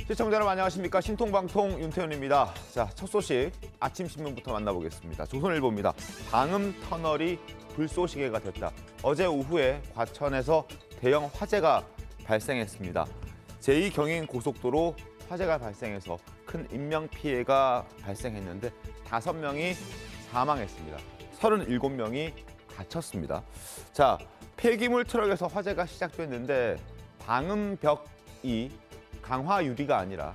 시청자 여러분 안녕하십니까. 신통방통 윤태현입니다. 자, 첫 소식 아침 신문부터 만나보겠습니다. 조선일보입니다. 방음 터널이 불쏘시개가 됐다. 어제 오후에 과천에서 대형 화재가 발생했습니다. 제2경인고속도로 화재가 발생해서 큰 인명피해가 발생했는데 5명이 사망했습니다. 37명이 다쳤습니다. 자, 폐기물 트럭에서 화재가 시작됐는데 방음벽이 강화 유리가 아니라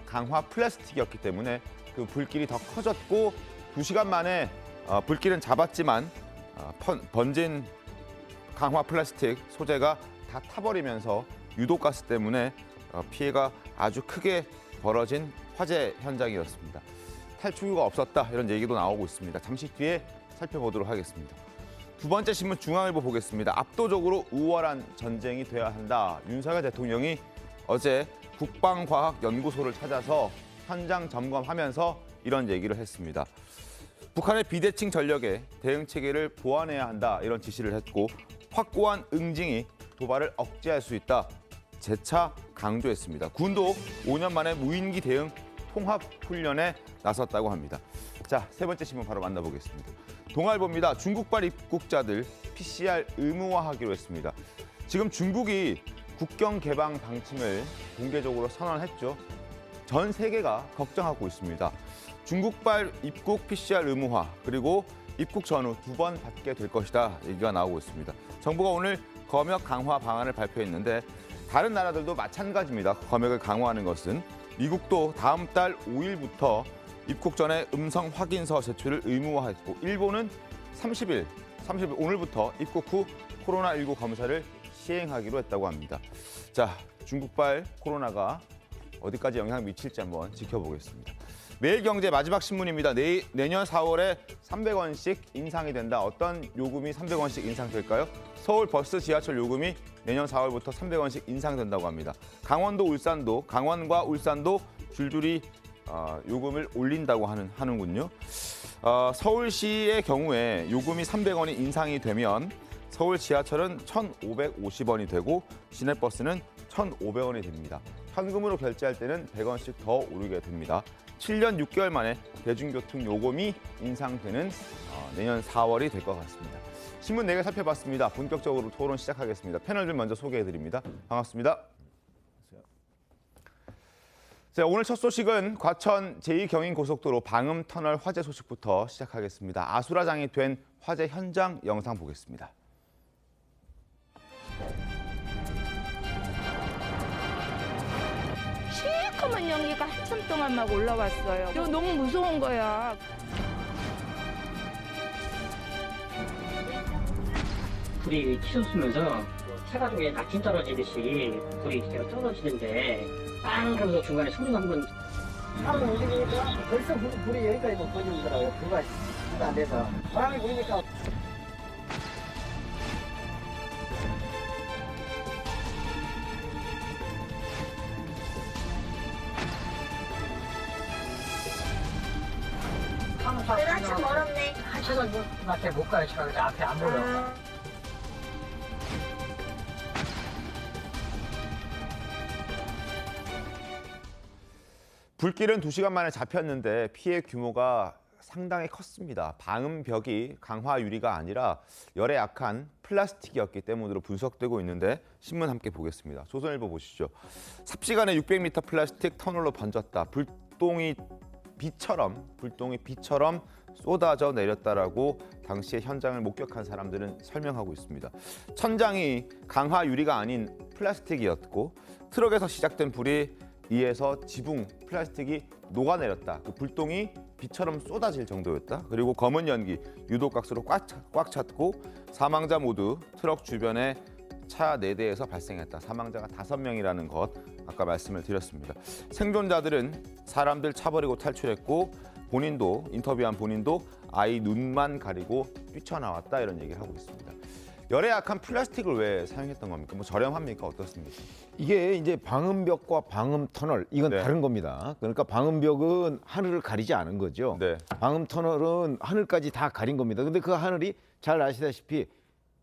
강화 플라스틱이었기 때문에 그 불길이 더 커졌고 2시간 만에 불길은 잡았지만 번진 강화 플라스틱 소재가 다 타버리면서 유독가스 때문에 피해가 아주 크게 벌어진 화재 현장이었습니다. 탈출구가 없었다 이런 얘기도 나오고 있습니다. 잠시 뒤에 살펴보도록 하겠습니다. 두 번째 신문 중앙일보 보겠습니다. 압도적으로 우월한 전쟁이 돼야 한다. 윤석열 대통령이 어제 국방과학연구소를 찾아서 현장 점검하면서 이런 얘기를 했습니다. 북한의 비대칭 전력에 대응 체계를 보완해야 한다 이런 지시를 했고 확고한 응징이 도발을 억제할 수 있다 재차 강조했습니다. 군도 5년 만에 무인기 대응 통합 훈련에 나섰다고 합니다. 자, 세 번째 신문 바로 만나보겠습니다. 동아일보입니다. 중국발 입국자들 PCR 의무화하기로 했습니다. 지금 중국이 국경 개방 방침을 공개적으로 선언했죠. 전 세계가 걱정하고 있습니다. 중국발 입국 PCR 의무화 그리고 입국 전후 2번 받게 될 것이다 얘기가 나오고 있습니다. 정부가 오늘 검역 강화 방안을 발표했는데 다른 나라들도 마찬가지입니다. 검역을 강화하는 것은 미국도 다음 달 5일부터 입국 전에 음성 확인서 제출을 의무화했고 일본은 30일 오늘부터 입국 후 코로나19 검사를 시행하기로 했다고 합니다. 자, 중국발 코로나가 어디까지 영향을 미칠지 한번 지켜보겠습니다. 매일경제 마지막 신문입니다. 내년 4월에 300원씩 인상이 된다. 어떤 요금이 300원씩 인상될까요? 서울 버스 지하철 요금이 내년 4월부터 300원씩 인상된다고 합니다. 강원과 울산도 줄줄이 요금을 올린다고 하는군요. 서울시의 경우에 요금이 300원이 인상이 되면 서울 지하철은 1,550원이 되고 시내버스는 1,500원이 됩니다. 현금으로 결제할 때는 100원씩 더 오르게 됩니다. 7년 6개월 만에 대중교통 요금이 인상되는 내년 4월이 될 것 같습니다. 신문 4개 살펴봤습니다. 본격적으로 토론 시작하겠습니다. 패널들 먼저 소개해드립니다. 반갑습니다. 자, 오늘 첫 소식은 과천 제2경인고속도로 방음터널 화재 소식부터 시작하겠습니다. 아수라장이 된 화재 현장 영상 보겠습니다. 시커먼 연기가 한참 동안 막 올라왔어요. 이거 너무 무서운 거야. 불이 치솟으면서 차가 중에 낙진 떨어지듯이 불이 계속 떨어지는데 빵 하면서 중간에 소리가 한번 차로 움직이니까 벌써 불이 여기까지 못 퍼지더라고요. 불가 안 돼서 바람이 부니까 한참 멀었네. 한 시간 앞에 못 가요. 차가 앞에 안 보여. 불길은 2시간 만에 잡혔는데 피해 규모가 상당히 컸습니다. 방음벽이 강화 유리가 아니라 열에 약한 플라스틱이었기 때문으로 분석되고 있는데 신문 함께 보겠습니다. 조선일보 보시죠. 삽시간에 600m 플라스틱 터널로 번졌다. 불똥이 비처럼 쏟아져 내렸다라고 당시의 현장을 목격한 사람들은 설명하고 있습니다. 천장이 강화 유리가 아닌 플라스틱이었고 트럭에서 시작된 불이 이에서 지붕 플라스틱이 녹아내렸다. 그 불똥이 비처럼 쏟아질 정도였다. 그리고 검은 연기 유독가스로 꽉 찼고 사망자 모두 트럭 주변에 차 4대에서 발생했다. 사망자가 5명이라는 것 아까 말씀을 드렸습니다. 생존자들은 사람들 차 버리고 탈출했고 인터뷰한 본인도 아이 눈만 가리고 뛰쳐나왔다 이런 얘기를 하고 있습니다. 열에 약한 플라스틱을 왜 사용했던 겁니까? 뭐 저렴합니까? 어떻습니까? 이게 이제 방음벽과 방음터널 이건 네. 다른 겁니다. 그러니까 방음벽은 하늘을 가리지 않은 거죠. 네. 방음터널은 하늘까지 다 가린 겁니다. 근데 그 하늘이 잘 아시다시피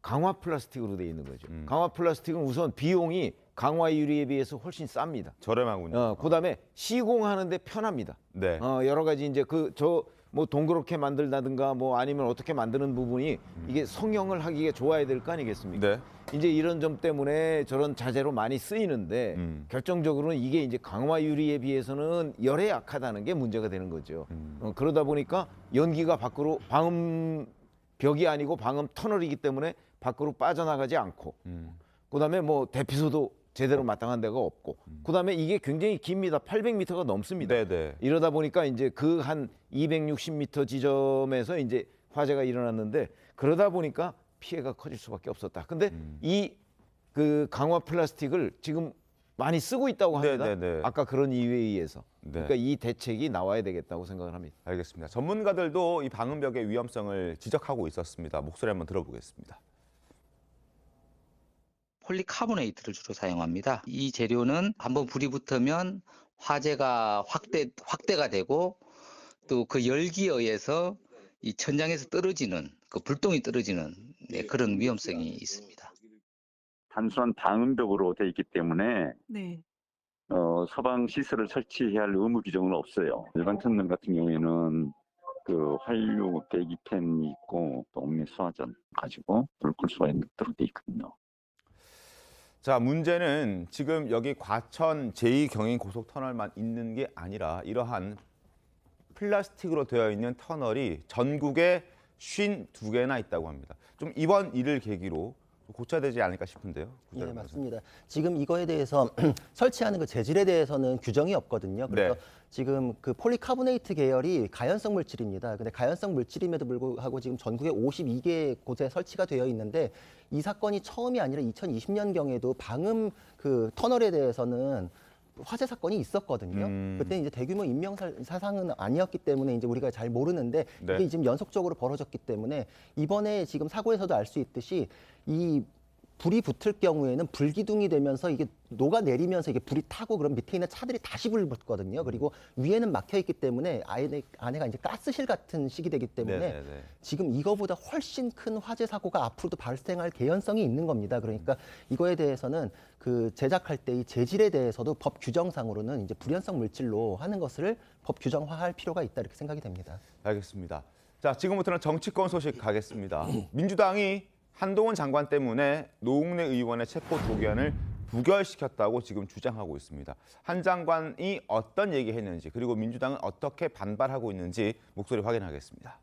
강화 플라스틱으로 돼 있는 거죠. 강화 플라스틱은 우선 비용이 강화 유리에 비해서 훨씬 쌉니다. 저렴하군요. 그다음에 시공하는데 편합니다. 네. 여러 가지 이제 뭐 동그랗게 만들다든가 뭐 아니면 어떻게 만드는 부분이 이게 성형을 하기가 좋아야 될 거 아니겠습니까? 네. 이제 이런 점 때문에 저런 자재로 많이 쓰이는데 결정적으로는 이게 이제 강화 유리에 비해서는 열에 약하다는 게 문제가 되는 거죠. 그러다 보니까 연기가 밖으로 방음 벽이 아니고 방음 터널이기 때문에 밖으로 빠져나가지 않고 그다음에 뭐 대피소도 제대로 마땅한 데가 없고 그다음에 이게 굉장히 깁니다. 800m가 넘습니다. 네네. 이러다 보니까 이제 그 한 260m 지점에서 이제 화재가 일어났는데 그러다 보니까 피해가 커질 수밖에 없었다. 근데 이 그 강화 플라스틱을 지금 많이 쓰고 있다고 합니다. 네네네. 아까 그런 이유에 의해서. 네. 그러니까 이 대책이 나와야 되겠다고 생각을 합니다. 알겠습니다. 전문가들도 이 방음벽의 위험성을 지적하고 있었습니다. 목소리 한번 들어보겠습니다. 폴리카보네이트를 주로 사용합니다. 이 재료는 한번 불이 붙으면 화재가 확대가 되고 또 그 열기에 의해서 이 천장에서 떨어지는 그 불똥이 떨어지는 그런 위험성이 있습니다. 단순한 방음벽으로 되어 있기 때문에 네. 서방 시설을 설치해야 할 의무 규정은 없어요. 일반 천장 같은 경우에는 그 환류 배기팬이 있고 또 옥내 수화전 가지고 불을 끌 수가 있도록 되어 있거든요. 자, 문제는 지금 여기 과천 제2경인 고속터널만 있는 게 아니라 이러한 플라스틱으로 되어 있는 터널이 전국에 52개나 있다고 합니다. 좀 이번 일을 계기로 고쳐야 되지 않을까 싶은데요. 예, 맞습니다. 지금 이거에 대해서 설치하는 그 재질에 대해서는 규정이 없거든요. 그래서 네. 지금 그 폴리카보네이트 계열이 가연성 물질입니다. 근데 가연성 물질임에도 불구하고 지금 전국에 52개 곳에 설치가 되어 있는데 이 사건이 처음이 아니라 2020년경에도 방음 그 터널에 대해서는 화재 사건이 있었거든요. 그때 이제 대규모 인명 사상은 아니었기 때문에 이제 우리가 잘 모르는데 네. 이게 지금 연속적으로 벌어졌기 때문에 이번에 지금 사고에서도 알 수 있듯이 이 불이 붙을 경우에는 불기둥이 되면서 이게 녹아내리면서 이게 불이 타고 그럼 밑에 있는 차들이 다시 불 붙거든요. 그리고 위에는 막혀 있기 때문에 안에가 이제 가스실 같은 식이 되기 때문에 네네네. 지금 이거보다 훨씬 큰 화재 사고가 앞으로도 발생할 개연성이 있는 겁니다. 그러니까 이거에 대해서는 그 제작할 때 이 재질에 대해서도 법 규정상으로는 이제 불연성 물질로 하는 것을 법 규정화할 필요가 있다 이렇게 생각이 됩니다. 알겠습니다. 자, 지금부터는 정치권 소식 가겠습니다. 민주당이 한동훈 장관 때문에 노웅래 의원의 체포 동의안을 부결시켰다고 지금 주장하고 있습니다. 한 장관이 어떤 얘기했는지 그리고 민주당은 어떻게 반발하고 있는지 목소리 확인하겠습니다.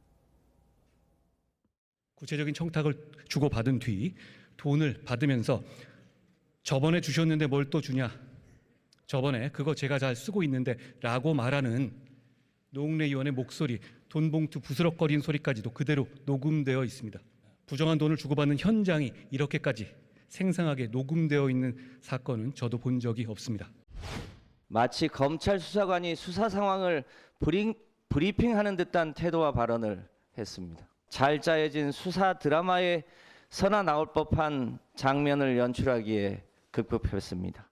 구체적인 청탁을 주고받은 뒤 돈을 받으면서 저번에 주셨는데 뭘 또 주냐. 저번에 그거 제가 잘 쓰고 있는데 라고 말하는 노웅래 의원의 목소리, 돈 봉투 부스럭거리는 소리까지도 그대로 녹음되어 있습니다. 부정한 돈을 주고받는 현장이 이렇게까지 생생하게 녹음되어 있는 사건은 저도 본 적이 없습니다. 마치 검찰 수사관이 수사 상황을 브리핑하는 듯한 태도와 발언을 했습니다. 잘 짜여진 수사 드라마에서나 나올 법한 장면을 연출하기에 급급했습니다.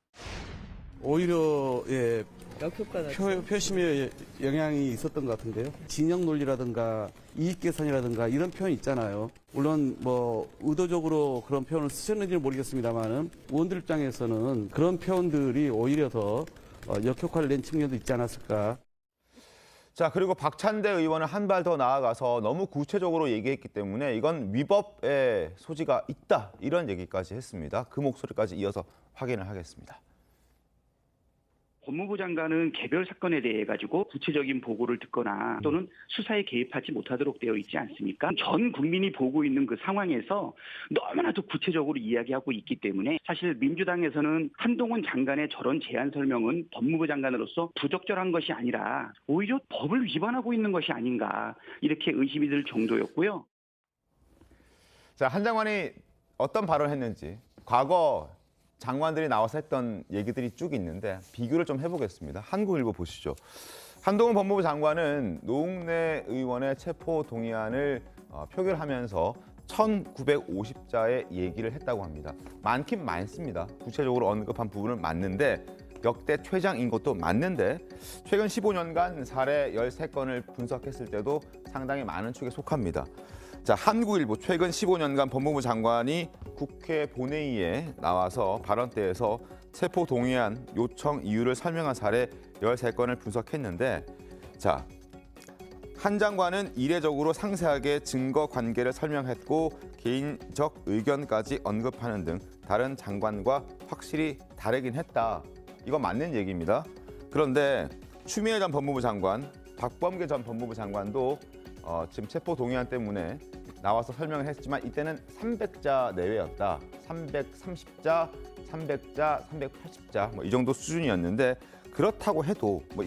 오히려 표심에 영향이 있었던 것 같은데요. 진영 논리라든가 이익 계산이라든가 이런 표현 있잖아요. 물론 뭐 의도적으로 그런 표현을 쓰셨는지는 모르겠습니다만은 의원들 입장에서는 그런 표현들이 오히려 더 역효과를 낸 측면도 있지 않았을까. 자, 그리고 박찬대 의원은 한 발 더 나아가서 너무 구체적으로 얘기했기 때문에 이건 위법의 소지가 있다 이런 얘기까지 했습니다. 그 목소리까지 이어서 확인을 하겠습니다. 법무부 장관은 개별 사건에 대해 가지고 구체적인 보고를 듣거나 또는 수사에 개입하지 못하도록 되어 있지 않습니까? 전 국민이 보고 있는 그 상황에서 너무나도 구체적으로 이야기하고 있기 때문에 사실 민주당에서는 한동훈 장관의 저런 제안 설명은 법무부 장관으로서 부적절한 것이 아니라 오히려 법을 위반하고 있는 것이 아닌가 이렇게 의심이 들 정도였고요. 자, 한 장관이 어떤 발언을 했는지 과거 장관들이 나와서 했던 얘기들이 쭉 있는데 비교를 좀 해보겠습니다. 한국일보 보시죠. 한동훈 법무부 장관은 노웅래 의원의 체포 동의안을 표결하면서 1950자의 얘기를 했다고 합니다. 많긴 많습니다. 구체적으로 언급한 부분은 맞는데 역대 최장인 것도 맞는데 최근 15년간 사례 13건을 분석했을 때도 상당히 많은 축에 속합니다. 자, 한국일보 최근 15년간 법무부 장관이 국회 본회의에 나와서 발언대에서 체포 동의안 요청 이유를 설명한 사례 13건을 분석했는데, 자, 한 장관은 이례적으로 상세하게 증거 관계를 설명했고 개인적 의견까지 언급하는 등 다른 장관과 확실히 다르긴 했다. 이건 맞는 얘기입니다. 그런데 추미애 전 법무부 장관, 박범계 전 법무부 장관도 지금 체포 동의안 때문에 나와서 설명을 했지만 이때는 300자 내외였다. 330자, 300자, 380자 뭐 이 정도 수준이었는데, 그렇다고 해도 뭐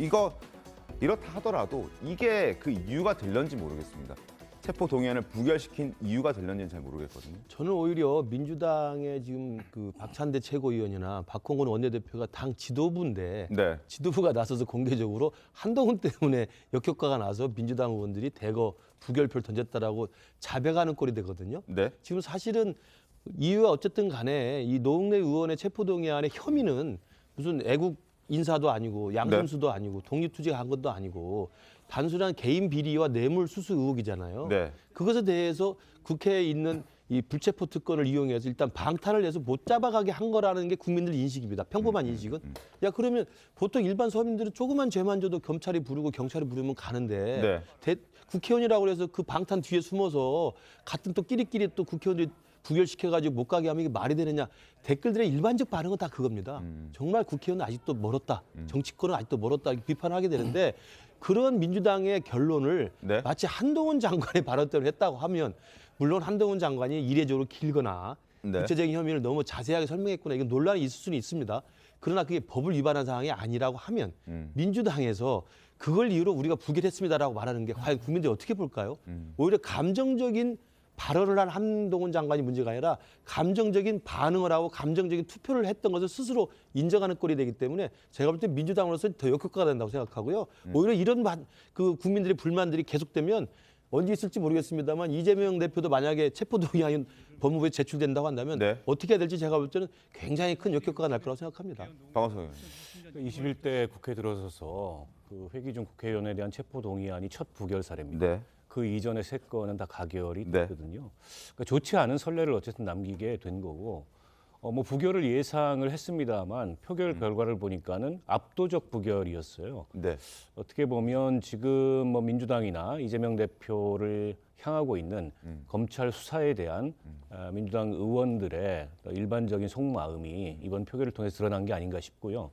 이렇다 하더라도 이게 그 이유가 될런지 모르겠습니다. 체포 동의안을 부결시킨 이유가 될런지는 잘 모르겠거든요. 저는 오히려 민주당의 지금 그 박찬대 최고위원이나 박홍근 원내대표가 당 지도부인데 네. 지도부가 나서서 공개적으로 한동훈 때문에 역효과가 나서 민주당 의원들이 대거 부결표를 던졌다라고 자백하는 꼴이 되거든요. 네. 지금 사실은 이유가 어쨌든 간에 이 노웅래 의원의 체포 동의안의 혐의는 무슨 애국 인사도 아니고 양심수도 아니고 독립투쟁한 것도 아니고 단순한 개인 비리와 뇌물 수수 의혹이잖아요. 네. 그것에 대해서 국회에 있는 이 불체포 특권을 이용해서 일단 방탄을 해서 못 잡아가게 한 거라는 게 국민들 인식입니다. 평범한 인식은. 야, 그러면 보통 일반 서민들은 조그만 죄만 져도 검찰이 부르고 경찰이 부르면 가는데 국회의원이라고 해서 그 방탄 뒤에 숨어서 같은 또 끼리끼리 또 국회의원들이 부결시켜가지고 못 가게 하면 이게 말이 되느냐. 댓글들의 일반적 반응은 다 그겁니다. 정말 국회의원은 아직도 멀었다. 정치권은 아직도 멀었다. 이렇게 비판하게 되는데 그런 민주당의 결론을 마치 한동훈 장관의 발언대로 했다고 하면, 물론 한동훈 장관이 이례적으로 길거나 구체적인 혐의를 너무 자세하게 설명했구나, 이건 논란이 있을 수는 있습니다. 그러나 그게 법을 위반한 상황이 아니라고 하면 민주당에서 그걸 이유로 우리가 부결했습니다라고 말하는 게 과연 국민들이 어떻게 볼까요? 오히려 감정적인 발언을 한 한동훈 장관이 문제가 아니라 감정적인 반응을 하고 감정적인 투표를 했던 것을 스스로 인정하는 꼴이 되기 때문에 제가 볼 때 민주당으로서 더 역효과가 된다고 생각하고요. 오히려 이런 그 국민들의 불만들이 계속되면 언제 있을지 모르겠습니다만 이재명 대표도 만약에 체포동의안 법무부에 제출된다고 한다면 어떻게 해야 될지 제가 볼 때는 굉장히 큰 역효과가 날 거라고 생각합니다. 박원석 21대 국회 들어서서 그 회기 중 국회의원에 대한 체포동의안이 첫 부결 사례입니다. 그 이전의 3건은 다 가결이 됐거든요. 그러니까 좋지 않은 선례를 어쨌든 남기게 된 거고, 뭐 부결을 예상을 했습니다만 표결 결과를 보니까는 압도적 부결이었어요. 어떻게 보면 지금 뭐 민주당이나 이재명 대표를 향하고 있는 검찰 수사에 대한 민주당 의원들의 일반적인 속마음이 이번 표결을 통해 드러난 게 아닌가 싶고요.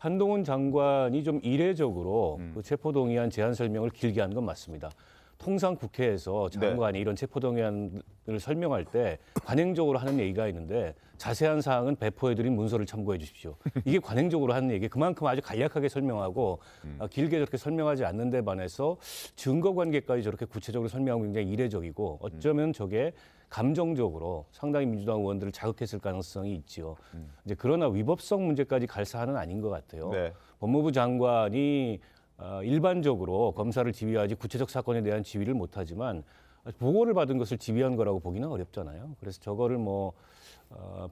한동훈 장관이 좀 이례적으로 그 체포동의안 제안 설명을 길게 한 건 맞습니다. 통상 국회에서 장관이 이런 체포동의안을 설명할 때 관행적으로 하는 얘기가 있는데, 자세한 사항은 배포해드린 문서를 참고해 주십시오. 이게 관행적으로 하는 얘기, 그만큼 아주 간략하게 설명하고 길게 저렇게 설명하지 않는 데 반해서 증거 관계까지 저렇게 구체적으로 설명하고 굉장히 이례적이고, 어쩌면 저게 감정적으로 상당히 민주당 의원들을 자극했을 가능성이 있지요. 이제 그러나 위법성 문제까지 갈 사안은 아닌 것 같아요. 법무부 장관이 일반적으로 검사를 지휘하지 구체적 사건에 대한 지휘를 못하지만 보고를 받은 것을 지휘한 거라고 보기는 어렵잖아요. 그래서 저거를 뭐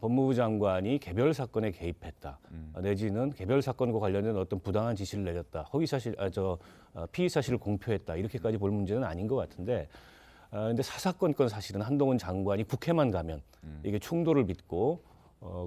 법무부 장관이 개별 사건에 개입했다, 내지는 개별 사건과 관련된 어떤 부당한 지시를 내렸다, 허위 사실, 피의 사실을 공표했다, 이렇게까지 볼 문제는 아닌 것 같은데, 근데 사사건건 사실은 한동훈 장관이 국회만 가면 이게 충돌을 빚고,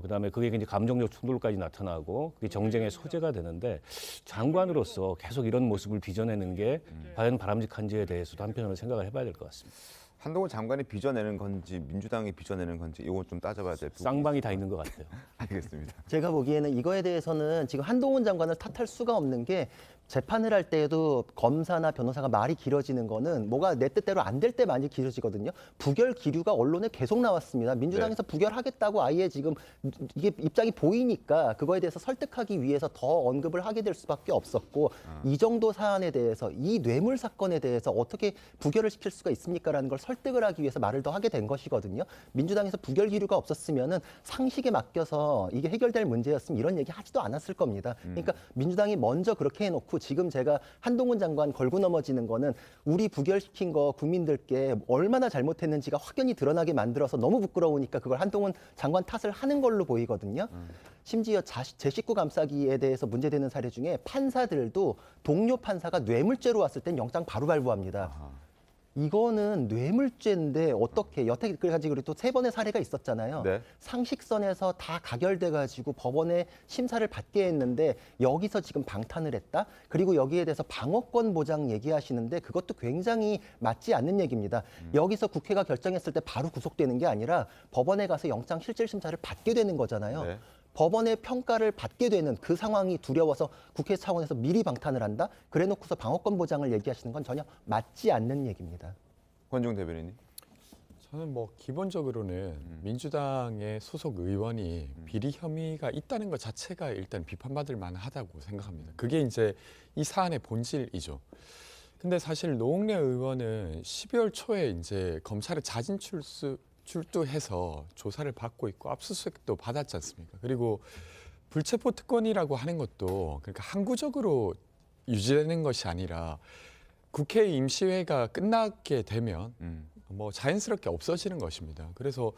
그다음에 그게 이제 감정적 충돌까지 나타나고 그게 정쟁의 소재가 되는데, 장관으로서 계속 이런 모습을 빚어내는 게 과연 바람직한지에 대해서도 한편으로 생각을 해봐야 될 것 같습니다. 한동훈 장관이 빚어내는 건지 민주당이 빚어내는 건지 이건 좀 따져봐야 될 부분. 쌍방이 다 있는 것 같아요. 알겠습니다. 제가 보기에는 이거에 대해서는 지금 한동훈 장관을 탓할 수가 없는 게, 재판을 할 때에도 검사나 변호사가 말이 길어지는 거는 뭐가 내 뜻대로 안 될 때 많이 길어지거든요. 부결 기류가 언론에 계속 나왔습니다. 민주당에서 부결하겠다고 아예 지금 이게 입장이 보이니까 그거에 대해서 설득하기 위해서 더 언급을 하게 될 수밖에 없었고, 이 정도 사안에 대해서, 이 뇌물 사건에 대해서 어떻게 부결을 시킬 수가 있습니까라는 걸 설득을 하기 위해서 말을 더 하게 된 것이거든요. 민주당에서 부결 기류가 없었으면은 상식에 맡겨서 이게 해결될 문제였으면 이런 얘기 하지도 않았을 겁니다. 그러니까 민주당이 먼저 그렇게 해놓고 지금 제가 한동훈 장관 걸고 넘어지는 거는 우리 부결시킨 거 국민들께 얼마나 잘못했는지가 확연히 드러나게 만들어서 너무 부끄러우니까 그걸 한동훈 장관 탓을 하는 걸로 보이거든요. 심지어 제 식구 감싸기에 대해서 문제되는 사례 중에 판사들도 동료 판사가 뇌물죄로 왔을 땐 영장 바로 발부합니다. 이거는 뇌물죄인데 어떻게 여태까지 그리고 또 3번의 사례가 있었잖아요. 네. 상식선에서 다 가결돼 가지고 법원에 심사를 받게 했는데 여기서 지금 방탄을 했다. 그리고 여기에 대해서 방어권 보장 얘기하시는데 그것도 굉장히 맞지 않는 얘기입니다. 여기서 국회가 결정했을 때 바로 구속되는 게 아니라 법원에 가서 영장 실질 심사를 받게 되는 거잖아요. 네. 법원의 평가를 받게 되는 그 상황이 두려워서 국회 차원에서 미리 방탄을 한다? 그래놓고서 방어권 보장을 얘기하시는 건 전혀 맞지 않는 얘기입니다. 권중 대변인님. 저는 뭐 기본적으로는 민주당의 소속 의원이 비리 혐의가 있다는 것 자체가 일단 비판받을 만하다고 생각합니다. 그게 이제 이 사안의 본질이죠. 근데 사실 노웅래 의원은 12월 초에 이제 검찰에 자진 출두해서 조사를 받고 있고 압수수색도 받았지 않습니까? 그리고 불체포 특권이라고 하는 것도 그러니까 항구적으로 유지되는 것이 아니라 국회 임시회가 끝나게 되면 뭐 자연스럽게 없어지는 것입니다. 그래서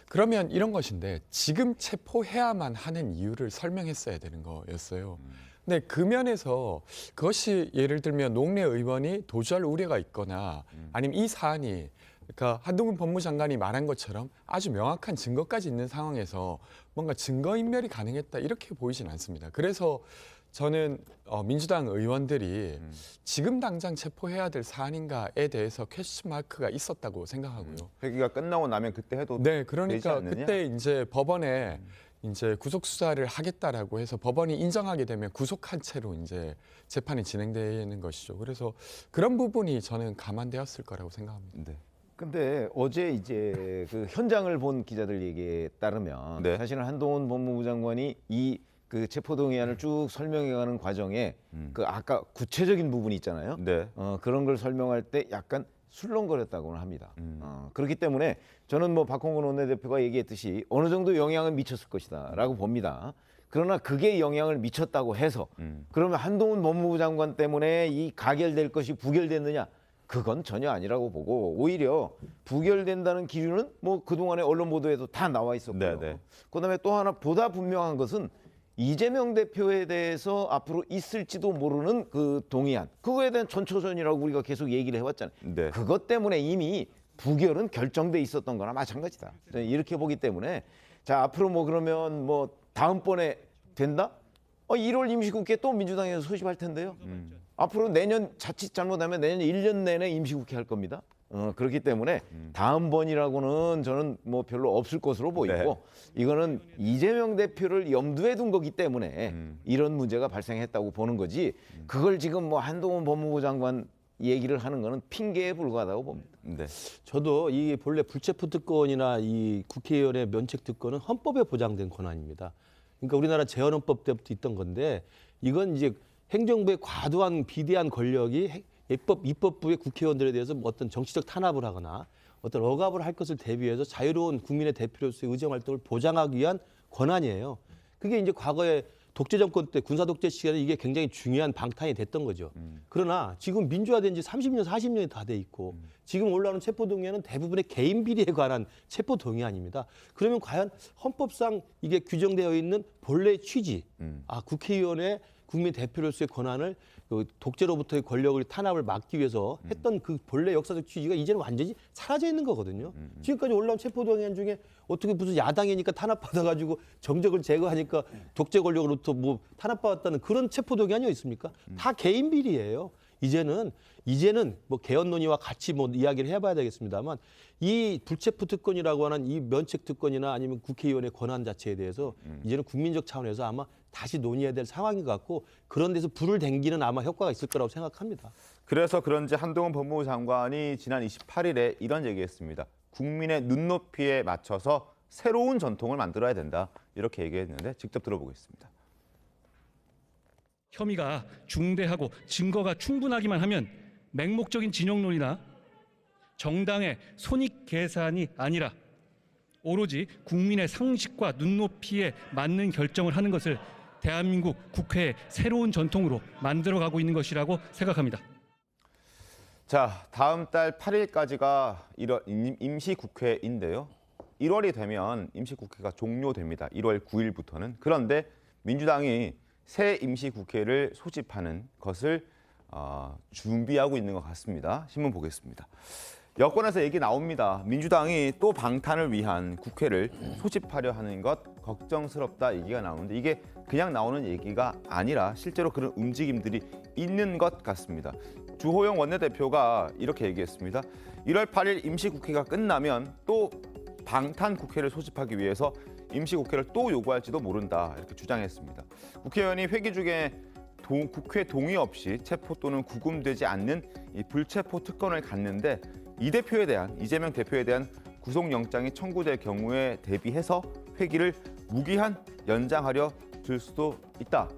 그러면 이런 것인데 지금 체포해야만 하는 이유를 설명했어야 되는 거였어요. 근데 그 면에서 그것이 예를 들면 노웅래 의원이 도주할 우려가 있거나 아니면 이 사안이 그러니까 한동훈 법무장관이 말한 것처럼 아주 명확한 증거까지 있는 상황에서 뭔가 증거인멸이 가능했다 이렇게 보이진 않습니다. 그래서 저는 민주당 의원들이 지금 당장 체포해야 될 사안인가에 대해서 퀘스천 마크가 있었다고 생각하고요. 회기가 끝나고 나면 그때 해도 네, 되지 그러니까 않느냐? 그때 이제 법원에 이제 구속 수사를 하겠다라고 해서 법원이 인정하게 되면 구속한 채로 이제 재판이 진행되는 것이죠. 그래서 그런 부분이 저는 감안되었을 거라고 생각합니다. 네. 근데 어제 이제 그 현장을 본 기자들 얘기에 따르면 네. 사실은 한동훈 법무부 장관이 이 그 체포동의안을 쭉 설명해가는 과정에 그 아까 구체적인 부분이 있잖아요. 네. 그런 걸 설명할 때 약간 술렁거렸다고는 합니다. 그렇기 때문에 저는 뭐 박홍근 원내대표가 얘기했듯이 어느 정도 영향은 미쳤을 것이다라고 봅니다. 그러나 그게 영향을 미쳤다고 해서 그러면 한동훈 법무부 장관 때문에 이 가결될 것이 부결됐느냐? 그건 전혀 아니라고 보고 오히려 부결된다는 기준은 뭐 그동안의 언론 보도에도 다 나와 있었고요. 네네. 그다음에 또 하나 보다 분명한 것은 이재명 대표에 대해서 앞으로 있을지도 모르는 그 동의안, 그거에 대한 전초전이라고 우리가 계속 얘기를 해왔잖아요. 네. 그것 때문에 이미 부결은 결정돼 있었던 거나 마찬가지다. 저는 이렇게 보기 때문에 자 앞으로 뭐 그러면 뭐 다음번에 된다? 1월 임시국회 또 민주당에서 소집할 텐데요. 앞으로 내년 자칫 잘못하면 내년 1년 내내 임시국회 할 겁니다. 그렇기 때문에 다음번이라고는 저는 뭐 별로 없을 것으로 보이고 네. 이거는 이재명 대표를 염두에 둔 거기 때문에 이런 문제가 발생했다고 보는 거지 그걸 지금 뭐 한동훈 법무부 장관 얘기를 하는 거는 핑계에 불과하다고 봅니다. 네. 저도 이 본래 불체포 특권이나 이 국회의원의 면책 특권은 헌법에 보장된 권한입니다. 그러니까 우리나라 재헌헌법 때부터 있던 건데 이건 이제 행정부의 과도한 비대한 권력이 입법부의 국회의원들에 대해서 뭐 어떤 정치적 탄압을 하거나 어떤 억압을 할 것을 대비해서 자유로운 국민의 대표로서의 의정 활동을 보장하기 위한 권한이에요. 그게 이제 과거에 독재 정권 때 군사 독재 시절에 이게 굉장히 중요한 방탄이 됐던 거죠. 그러나 지금 민주화된 지 30년, 40년이 다 돼 있고 지금 올라오는 체포동의안은 대부분의 개인 비리에 관한 체포동의안입니다. 그러면 과연 헌법상 이게 규정되어 있는 본래의 취지, 국회의원의 국민 대표로서의 권한을 독재로부터의 권력을 탄압을 막기 위해서 했던 그 본래 역사적 취지가 이제는 완전히 사라져 있는 거거든요. 지금까지 올라온 체포동의안 중에 어떻게 무슨 야당이니까 탄압받아가지고 정적을 제거하니까 독재 권력으로부터 뭐 탄압받았다는 그런 체포동의안이 있습니까? 다 개인 비리예요. 이제는 뭐 개헌 논의와 같이 뭐 이야기를 해봐야 되겠습니다만 이 불체포 특권이라고 하는 이 면책 특권이나 아니면 국회의원의 권한 자체에 대해서 이제는 국민적 차원에서 아마 다시 논의해야 될 상황인 것 같고 그런 데서 불을 댕기는 아마 효과가 있을 거라고 생각합니다. 그래서 그런지 한동훈 법무부 장관이 지난 28일에 이런 얘기했습니다. 국민의 눈높이에 맞춰서 새로운 전통을 만들어야 된다. 이렇게 얘기했는데 직접 들어보겠습니다. 혐의가 중대하고 증거가 충분하기만 하면 맹목적인 진영론이나 정당의 손익 계산이 아니라 오로지 국민의 상식과 눈높이에 맞는 결정을 하는 것을 대한민국 국회의 새로운 전통으로 만들어가고 있는 것이라고 생각합니다. 자, 다음 달 8일까지가 임시국회인데요. 1월이 되면 임시국회가 종료됩니다. 1월 9일부터는. 그런데 민주당이 새 임시국회를 소집하는 것을 준비하고 있는 것 같습니다. 신문 보겠습니다. 여권에서 얘기 나옵니다. 민주당이 또 방탄을 위한 국회를 소집하려 하는 것 걱정스럽다 얘기가 나오는데 이게 그냥 나오는 얘기가 아니라 실제로 그런 움직임들이 있는 것 같습니다. 주호영 원내대표가 이렇게 얘기했습니다. 1월 8일 임시국회가 끝나면 또 방탄 국회를 소집하기 위해서 임시국회를 또 요구할지도 모른다 이렇게 주장했습니다. 국회의원이 회기 중에 국회 동의 없이 체포 또는 구금되지 않는 이 불체포 특권을 갖는데 이재명 대표에 대한 구속영장이 청구될 경우에 대비해서 회기를 무기한 연장하려 들 수도 있다.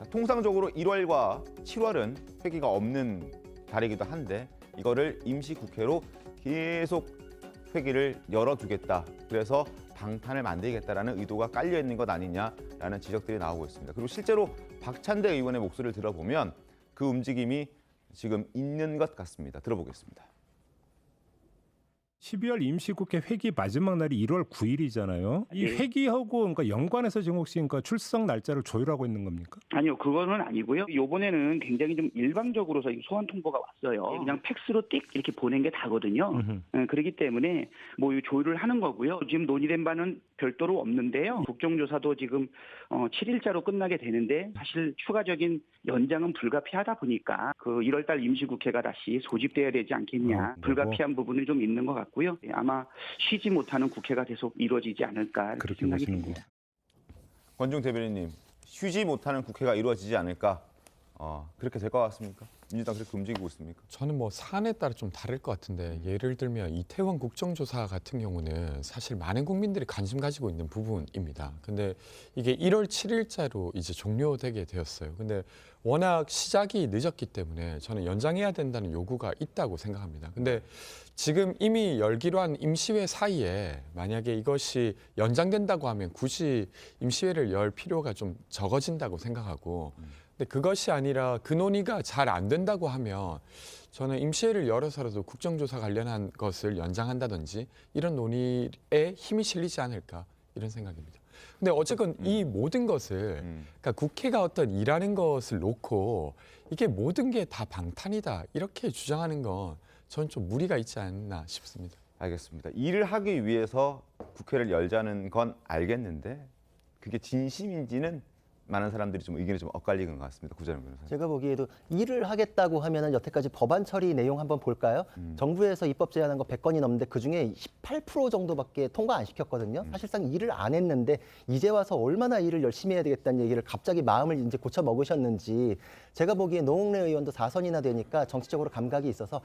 통상적으로 1월과 7월은 회기가 없는 달이기도 한데 이거를 임시국회로 계속 회기를 열어두겠다. 그래서 방탄을 만들겠다라는 의도가 깔려 있는 것 아니냐라는 지적들이 나오고 있습니다. 그리고 실제로 박찬대 의원의 목소리를 들어보면 그 움직임이 지금 있는 것 같습니다. 들어보겠습니다. 12월 임시국회 회기 마지막 날이 1월 9일이잖아요. 이 회기하고 그러니까 연관해서 지금 혹시 그러니까 출석 날짜를 조율하고 있는 겁니까? 아니요, 그거는 아니고요. 이번에는 굉장히 좀 일방적으로 소환 통보가 왔어요. 그냥 팩스로 띡 이렇게 보낸 게 다거든요. 그렇기 때문에 뭐 조율을 하는 거고요. 지금 논의된 바는 별도로 없는데요. 국정조사도 지금 7일자로 끝나게 되는데 사실 추가적인 연장은 불가피하다 보니까 그 1월달 임시국회가 다시 소집돼야 되지 않겠냐. 불가피한 부분이 좀 있는 것 같고요. 아마 쉬지 못하는 국회가 계속 이루어지지 않을까 그렇게 생각이 듭니다. 권중 대변인님, 쉬지 못하는 국회가 이루어지지 않을까? 그렇게 될 것 같습니까? 민주당 그렇게 움직이고 있습니까? 저는 뭐 사안에 따라 좀 다를 것 같은데 예를 들면 이태원 국정조사 같은 경우는 사실 많은 국민들이 관심 가지고 있는 부분입니다. 근데 이게 1월 7일자로 이제 종료되게 되었어요. 근데 워낙 시작이 늦었기 때문에 저는 연장해야 된다는 요구가 있다고 생각합니다. 근데 지금 이미 열기로 한 임시회 사이에 만약에 이것이 연장된다고 하면 굳이 임시회를 열 필요가 좀 적어진다고 생각하고 근데 그것이 아니라 그 논의가 잘 안 된다고 하면 저는 임시회를 열어서라도 국정조사 관련한 것을 연장한다든지 이런 논의에 힘이 실리지 않을까 이런 생각입니다. 근데 어쨌건 이 모든 것을 그러니까 국회가 어떤 일하는 것을 놓고 이게 모든 게 다 방탄이다 이렇게 주장하는 건 저는 좀 무리가 있지 않나 싶습니다. 알겠습니다. 일을 하기 위해서 국회를 열자는 건 알겠는데 그게 진심인지는 많은 사람들이 좀 의견이 좀 엇갈리는 것 같습니다. 구자룡 변호사님. 제가 보기에도 일을 하겠다고 하면은 여태까지 법안 처리 내용 한번 볼까요? 정부에서 입법 제안한 거 100건이 넘는데 그중에 18% 정도밖에 통과 안 시켰거든요. 사실상 일을 안 했는데 이제 와서 얼마나 일을 열심히 해야 되겠다는 얘기를 갑자기 마음을 이제 고쳐 먹으셨는지 제가 보기에 노웅래 의원도 4선이나 되니까 정치적으로 감각이 있어서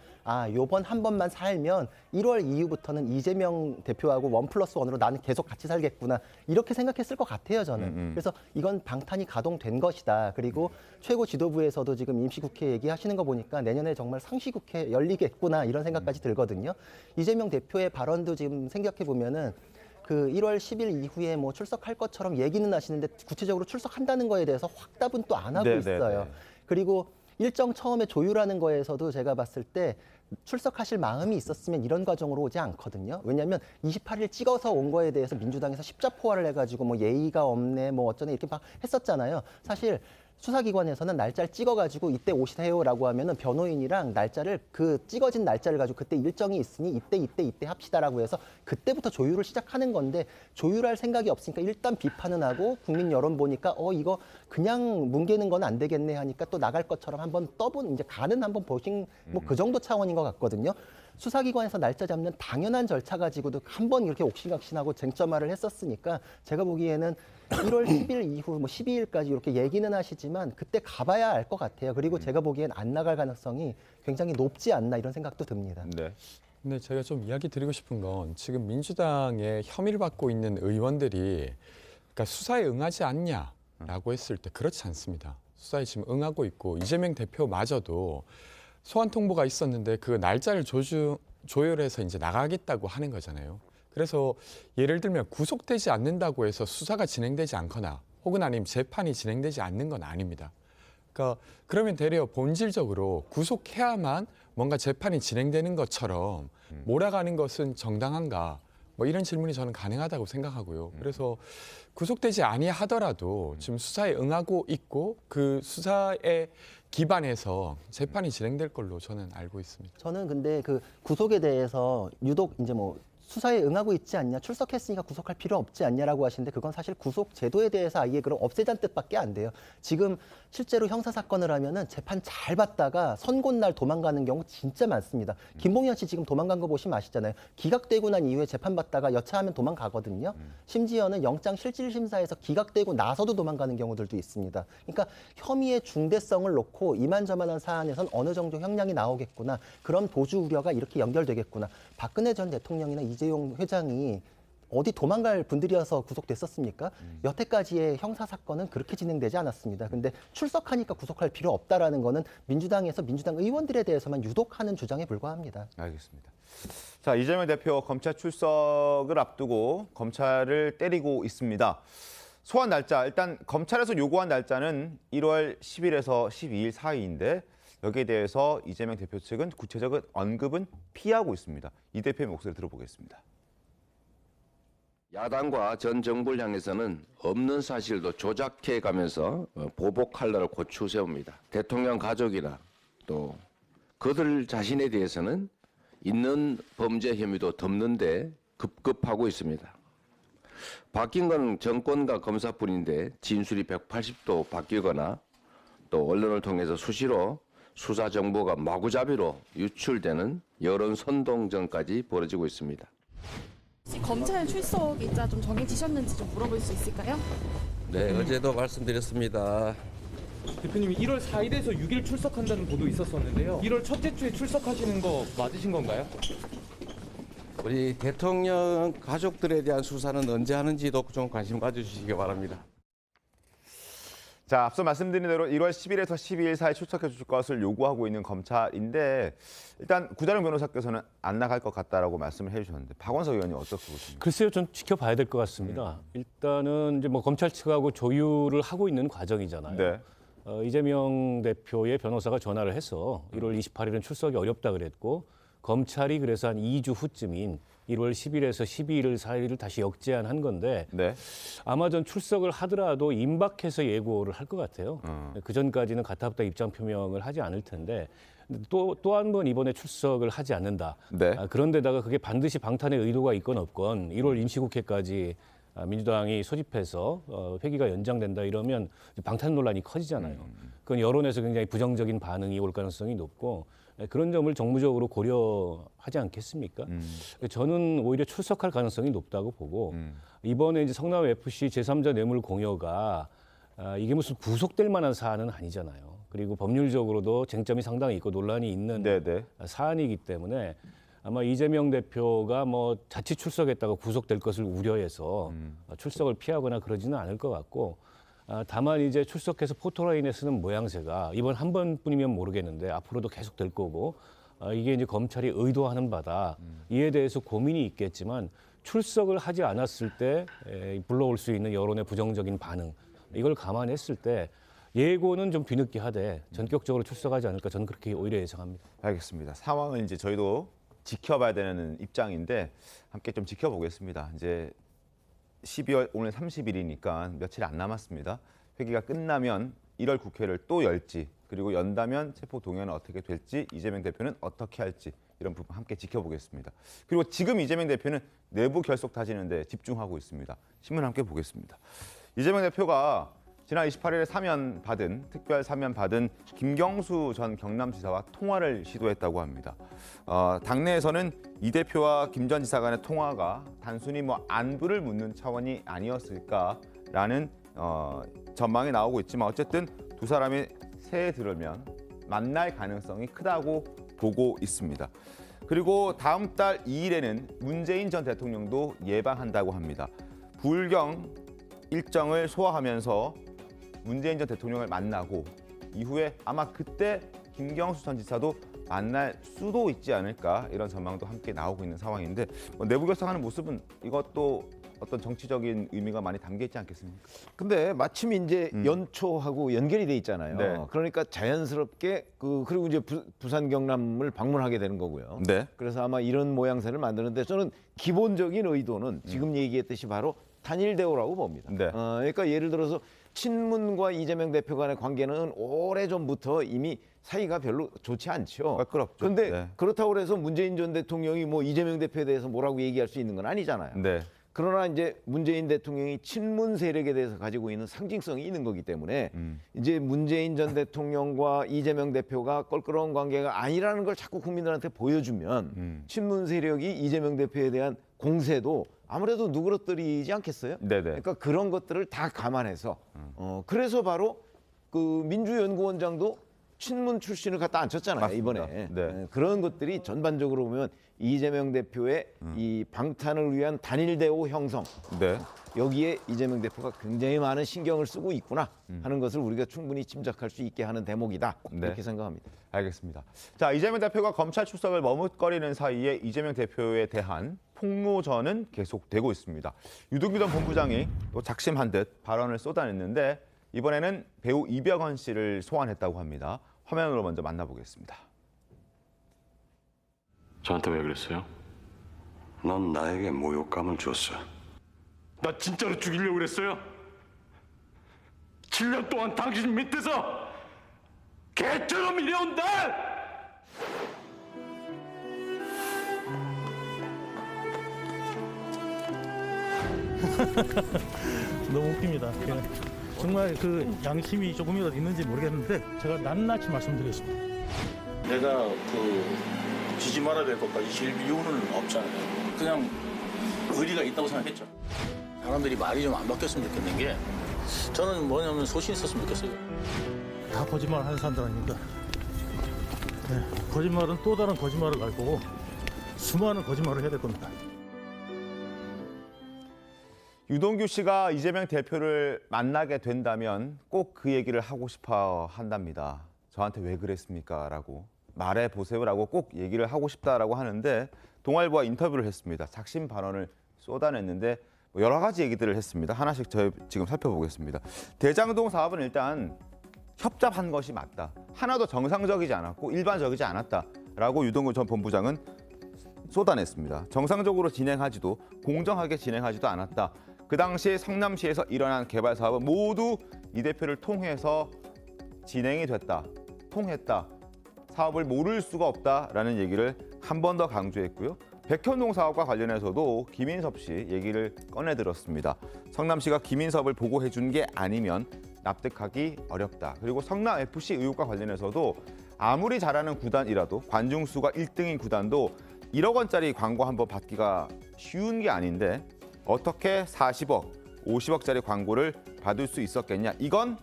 요번 한 번만 살면 1월 이후부터는 이재명 대표하고 1+1으로 나는 계속 같이 살겠구나 이렇게 생각했을 것 같아요, 저는. 그래서 이건 방탄이 가동된 것이다. 그리고 최고 지도부에서도 지금 임시국회 얘기하시는 거 보니까 내년에 정말 상시국회 열리겠구나 이런 생각까지 들거든요. 이재명 대표의 발언도 지금 생각해 보면은 그 1월 10일 이후에 뭐 출석할 것처럼 얘기는 하시는데 구체적으로 출석한다는 거에 대해서 확답은 또 안 하고 있어요. 그리고 일정 처음에 조율하는 거에서도 제가 봤을 때 출석하실 마음이 있었으면 이런 과정으로 오지 않거든요. 왜냐하면 28일 찍어서 온 거에 대해서 민주당에서 십자포화를 해가지고 뭐 예의가 없네 뭐 어쩌네 이렇게 막 했었잖아요. 사실 수사기관에서는 날짜를 찍어가지고 이때 오시세요라고 하면은 변호인이랑 날짜를 그 찍어진 날짜를 가지고 그때 일정이 있으니 이때 합시다라고 해서 그때부터 조율을 시작하는 건데 조율할 생각이 없으니까 일단 비판은 하고 국민 여론 보니까 이거 그냥 뭉개는 건 안 되겠네 하니까 또 나갈 것처럼 한번 떠본 이제 간은 한번 보신 뭐 그 정도 차원인 것 같거든요. 수사기관에서 날짜 잡는 당연한 절차 가지고도 한번 이렇게 옥신각신하고 쟁점화를 했었으니까 제가 보기에는 1월 10일 이후 뭐 12일까지 이렇게 얘기는 하시지만 그때 가봐야 알 것 같아요. 그리고 제가 보기엔 안 나갈 가능성이 굉장히 높지 않나 이런 생각도 듭니다. 네. 근데 제가 좀 이야기 드리고 싶은 건 지금 민주당의 혐의를 받고 있는 의원들이 그러니까 수사에 응하지 않냐라고 했을 때 그렇지 않습니다. 수사에 지금 응하고 있고 이재명 대표마저도 소환 통보가 있었는데 그 날짜를 조율해서 이제 나가겠다고 하는 거잖아요. 그래서 예를 들면 구속되지 않는다고 해서 수사가 진행되지 않거나 혹은 아니면 재판이 진행되지 않는 건 아닙니다. 그러니까 그러면 되려 본질적으로 구속해야만 뭔가 재판이 진행되는 것처럼 몰아가는 것은 정당한가? 뭐 이런 질문이 저는 가능하다고 생각하고요. 그래서 구속되지 아니하더라도 지금 수사에 응하고 있고 그 수사에 기반해서 재판이 진행될 걸로 저는 알고 있습니다. 저는 근데 그 구속에 대해서 유독 이제 뭐 수사에 응하고 있지 않냐, 출석했으니까 구속할 필요 없지 않냐라고 하시는데 그건 사실 구속 제도에 대해서 아예 그런 없애자는 뜻밖에 안 돼요. 지금 실제로 형사 사건을 하면은 재판 잘 받다가 선고 날 도망가는 경우 진짜 많습니다. 김봉현 씨 지금 도망간 거 보시면 아시잖아요. 기각되고 난 이후에 재판 받다가 여차하면 도망가거든요. 심지어는 영장 실질 심사에서 기각되고 나서도 도망가는 경우들도 있습니다. 그러니까 혐의의 중대성을 놓고 이만저만한 사안에선 어느 정도 형량이 나오겠구나. 그런 도주 우려가 이렇게 연결되겠구나. 박근혜 전 대통령이나 이재용 회장이 어디 도망갈 분들이어서 구속됐었습니까? 여태까지의 형사 사건은 그렇게 진행되지 않았습니다. 근데 출석하니까 구속할 필요 없다라는 거는 민주당에서 민주당 의원들에 대해서만 유독 하는 주장에 불과합니다. 알겠습니다. 자, 이재명 대표 검찰 출석을 앞두고 검찰을 때리고 있습니다. 소환 날짜, 일단 검찰에서 요구한 날짜는 1월 10일에서 12일 사이인데 여기에 대해서 이재명 대표 측은 구체적인 언급은 피하고 있습니다. 이 대표의 목소리를 들어보겠습니다. 야당과 전 정부를 향해서는 없는 사실도 조작해 가면서 보복 칼날을 고추 세웁니다. 대통령 가족이나 또 그들 자신에 대해서는 있는 범죄 혐의도 덮는데 급급하고 있습니다. 바뀐 건 정권과 검사뿐인데 진술이 180도 바뀌거나 또 언론을 통해서 수시로 수사 정보가 마구잡이로 유출되는 여론 선동전까지 벌어지고 있습니다. 혹시 검찰 출석 일자 좀 정해지셨는지 좀 물어볼 수 있을까요? 네, 어제도 말씀드렸습니다. 대표님 1월 4일에서 6일 출석한다는 보도 있었었는데요. 1월 첫째 주에 출석하시는 거 맞으신 건가요? 우리 대통령 가족들에 대한 수사는 언제 하는지도 좀 관심 가져주시기 바랍니다. 자, 앞서 말씀드린 대로 1월 10일에서 12일 사이 출석해 줄 것을 요구하고 있는 검찰인데 일단 구자룡 변호사께서는 안 나갈 것 같다라고 말씀을 해주셨는데 박원석 의원님 어떻게 보십니까? 글쎄요, 좀 지켜봐야 될 것 같습니다. 일단은 이제 뭐 검찰 측하고 조율을 하고 있는 과정이잖아요. 네. 이재명 대표의 변호사가 전화를 해서 1월 28일은 출석이 어렵다 그랬고 검찰이 그래서 한 2주 후쯤인 1월 10일에서 12일 사이를 다시 역제안한 건데 네. 아마 전 출석을 하더라도 임박해서 예고를 할 것 같아요. 그 전까지는 가타부타 입장 표명을 하지 않을 텐데 또 한 번 이번에 출석을 하지 않는다. 네. 그런데다가 그게 반드시 방탄의 의도가 있건 없건 1월 임시국회까지 민주당이 소집해서 회기가 연장된다 이러면 방탄 논란이 커지잖아요. 그건 여론에서 굉장히 부정적인 반응이 올 가능성이 높고 그런 점을 정무적으로 고려하지 않겠습니까? 저는 오히려 출석할 가능성이 높다고 보고 이번에 이제 성남 FC 제3자 뇌물 공여가 이게 무슨 구속될 만한 사안은 아니잖아요. 그리고 법률적으로도 쟁점이 상당히 있고 논란이 있는 사안이기 때문에 아마 이재명 대표가 뭐 자칫 출석했다가 구속될 것을 우려해서 출석을 피하거나 그러지는 않을 것 같고 다만 이제 출석해서 포토라인에 쓰는 모양새가 이번 한 번뿐이면 모르겠는데 앞으로도 계속 될 거고 이게 이제 검찰이 의도하는 바다 이에 대해서 고민이 있겠지만 출석을 하지 않았을 때 불러올 수 있는 여론의 부정적인 반응 이걸 감안했을 때 예고는 좀 뒤늦게 하되 전격적으로 출석하지 않을까 저는 그렇게 오히려 예상합니다. 알겠습니다. 상황은 이제 저희도 지켜봐야 되는 입장인데 함께 좀 지켜보겠습니다. 이제 12월 오늘 30일이니까 며칠 안 남았습니다. 회기가 끝나면 1월 국회를 또 열지 그리고 연다면 체포 동의안은 어떻게 될지 이재명 대표는 어떻게 할지 이런 부분 함께 지켜보겠습니다. 그리고 지금 이재명 대표는 내부 결속 다지는 데 집중하고 있습니다. 신문 함께 보겠습니다. 이재명 대표가 지난 28일에 특별 사면 받은 김경수 전 경남지사와 통화를 시도했다고 합니다. 당내에서는 이 대표와 김 전 지사 간의 통화가 단순히 뭐 안부를 묻는 차원이 아니었을까라는 전망이 나오고 있지만 어쨌든 두 사람이 새해 들으면 만날 가능성이 크다고 보고 있습니다. 그리고 다음 달 2일에는 문재인 전 대통령도 예방한다고 합니다. 부울경 일정을 소화하면서 문재인 전 대통령을 만나고 이후에 아마 그때 김경수 전 지사도 만날 수도 있지 않을까 이런 전망도 함께 나오고 있는 상황인데 내부 결성하는 모습은 이것도 어떤 정치적인 의미가 많이 담겨 있지 않겠습니까? 근데 마침 이제 연초하고 연결이 돼 있잖아요. 네. 그러니까 자연스럽게 그리고 이제 부산 경남을 방문하게 되는 거고요. 네. 그래서 아마 이런 모양새를 만드는데 저는 기본적인 의도는 지금 얘기했듯이 바로 단일 대우라고 봅니다. 네. 그러니까 예를 들어서 친문과 이재명 대표 간의 관계는 오래전부터 이미 사이가 별로 좋지 않죠. 매끄럽죠. 그런데 네. 그렇다고 해서 문재인 전 대통령이 뭐 이재명 대표에 대해서 뭐라고 얘기할 수 있는 건 아니잖아요. 네. 그러나 이제 문재인 대통령이 친문 세력에 대해서 가지고 있는 상징성이 있는 거기 때문에 이제 문재인 전 대통령과 이재명 대표가 껄끄러운 관계가 아니라는 걸 자꾸 국민들한테 보여주면 친문 세력이 이재명 대표에 대한 공세도 아무래도 누그러뜨리지 않겠어요? 네네. 그러니까 그런 것들을 다 감안해서 그래서 바로 그 민주연구원장도 친문 출신을 갖다 앉혔잖아요. 맞습니다. 이번에. 네. 그런 것들이 전반적으로 보면 이재명 대표의 이 방탄을 위한 단일 대우 형성. 네. 여기에 이재명 대표가 굉장히 많은 신경을 쓰고 있구나 하는 것을 우리가 충분히 짐작할 수 있게 하는 대목이다. 네. 이렇게 생각합니다. 알겠습니다. 자, 이재명 대표가 검찰 출석을 머뭇거리는 사이에 이재명 대표에 대한 폭로전은 계속되고 있습니다. 유동규 전 본부장이 또 작심한 듯 발언을 쏟아냈는데 이번에는 배우 이병헌 씨를 소환했다고 합니다. 화면으로 먼저 만나보겠습니다. 저한테 왜 그랬어요? 넌 나에게 모욕감을 줬어. 나 진짜로 죽이려고 그랬어요? 7년 동안 당신 밑에서 개처럼 일해온 날! 너무 웃깁니다. 정말 그 양심이 조금이라도 있는지 모르겠는데 제가 낱낱이 말씀드리겠습니다. 내가 그 지지 말아야 될 것까지 질 이유는 없잖아요. 그냥 의리가 있다고 생각했죠. 사람들이 말이 좀 안 바뀌었으면 좋겠는 게 저는 뭐냐면 소신이 있었으면 좋겠어요. 다 거짓말 하는 사람들 아닙니까? 네, 거짓말은 또 다른 거짓말을 갈 거고 수많은 거짓말을 해야 될 겁니다. 유동규 씨가 이재명 대표를 만나게 된다면 꼭 그 얘기를 하고 싶어 한답니다. 저한테 왜 그랬습니까? 라고 말해보세요라고 꼭 얘기를 하고 싶다라고 하는데 동아일보와 인터뷰를 했습니다. 작심 발언을 쏟아냈는데 여러 가지 얘기들을 했습니다. 하나씩 저희 지금 살펴보겠습니다. 대장동 사업은 일단 협잡한 것이 맞다. 하나도 정상적이지 않았고 일반적이지 않았다라고 유동규 전 본부장은 쏟아냈습니다. 정상적으로 진행하지도 공정하게 진행하지도 않았다. 그 당시 성남시에서 일어난 개발 사업은 모두 이 대표를 통해서 진행이 됐다. 통했다. 사업을 모를 수가 없다라는 얘기를 한 번 더 강조했고요. 백현동 사업과 관련해서도 김인섭 씨 얘기를 꺼내들었습니다. 성남시가 김인섭을 보고해 준 게 아니면 납득하기 어렵다. 그리고 성남FC 의혹과 관련해서도 아무리 잘하는 구단이라도 관중 수가 1등인 구단도 1억 원짜리 광고 한번 받기가 쉬운 게 아닌데 어떻게 40억, 50억짜리 광고를 받을 수 있었겠냐. 이건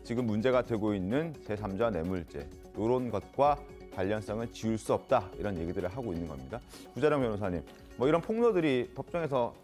지금 문제가 되고 있는 제3자 뇌물죄 이런 것과 관련성을 지울 수 없다. 이런 얘기들을 하고 있는 겁니다. 구자령 변호사님, 뭐 이런 폭로들이 법정에서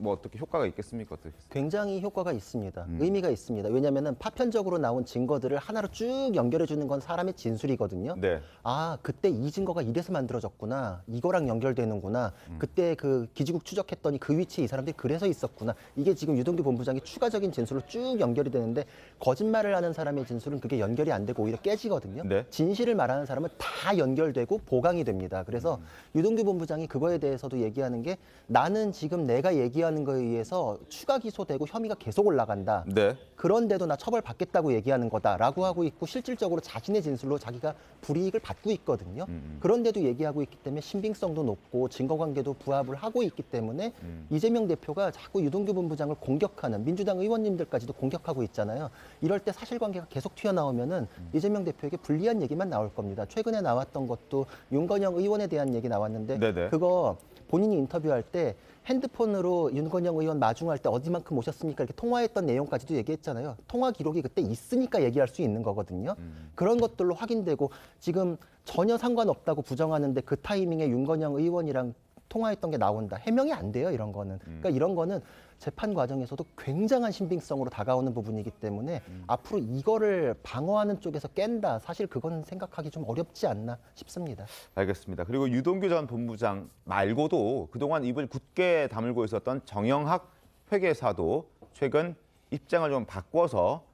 뭐 어떻게 효과가 있겠습니까? 어떻게? 굉장히 효과가 있습니다. 의미가 있습니다. 왜냐하면 파편적으로 나온 증거들을 하나로 쭉 연결해 주는 건 사람의 진술이거든요. 네. 아, 그때 이 증거가 이래서 만들어졌구나. 이거랑 연결되는구나. 그때 그 기지국 추적했더니 그 위치에 이 사람들이 그래서 있었구나. 이게 지금 유동규 본부장이 추가적인 진술로 쭉 연결이 되는데 거짓말을 하는 사람의 진술은 그게 연결이 안 되고 오히려 깨지거든요. 네. 진실을 말하는 사람은 다 연결되고 보강이 됩니다. 그래서 유동규 본부장이 그거에 대해서도 얘기하는 게 나는 지금 내가 얘기하는 거에 의해서 추가 기소되고 혐의가 계속 올라간다. 네. 그런데도 나 처벌받겠다고 얘기하는 거다라고 하고 있고 실질적으로 자신의 진술로 자기가 불이익을 받고 있거든요. 그런데도 얘기하고 있기 때문에 신빙성도 높고 증거관계도 부합을 하고 있기 때문에 이재명 대표가 자꾸 유동규 본부장을 공격하는 민주당 의원님들까지도 공격하고 있잖아요. 이럴 때 사실관계가 계속 튀어나오면은 이재명 대표에게 불리한 얘기만 나올 겁니다. 최근에 나왔던 것도 윤건영 의원에 대한 얘기 나왔는데 네네. 그거 본인이 인터뷰할 때 핸드폰으로 윤건영 의원 마중할 때 어디만큼 오셨습니까? 이렇게 통화했던 내용까지도 얘기했잖아요. 통화 기록이 그때 있으니까 얘기할 수 있는 거거든요. 그런 것들로 확인되고 지금 전혀 상관없다고 부정하는데 그 타이밍에 윤건영 의원이랑 통화했던 게 나온다. 해명이 안 돼요, 이런 거는. 그러니까 이런 거는 재판 과정에서도 굉장한 신빙성으로 다가오는 부분이기 때문에 앞으로 이거를 방어하는 쪽에서 깬다. 사실 그건 생각하기 좀 어렵지 않나 싶습니다. 알겠습니다. 그리고 유동규 전 본부장 말고도 그동안 입을 굳게 다물고 있었던 정영학 회계사도 최근 입장을 좀 바꿔서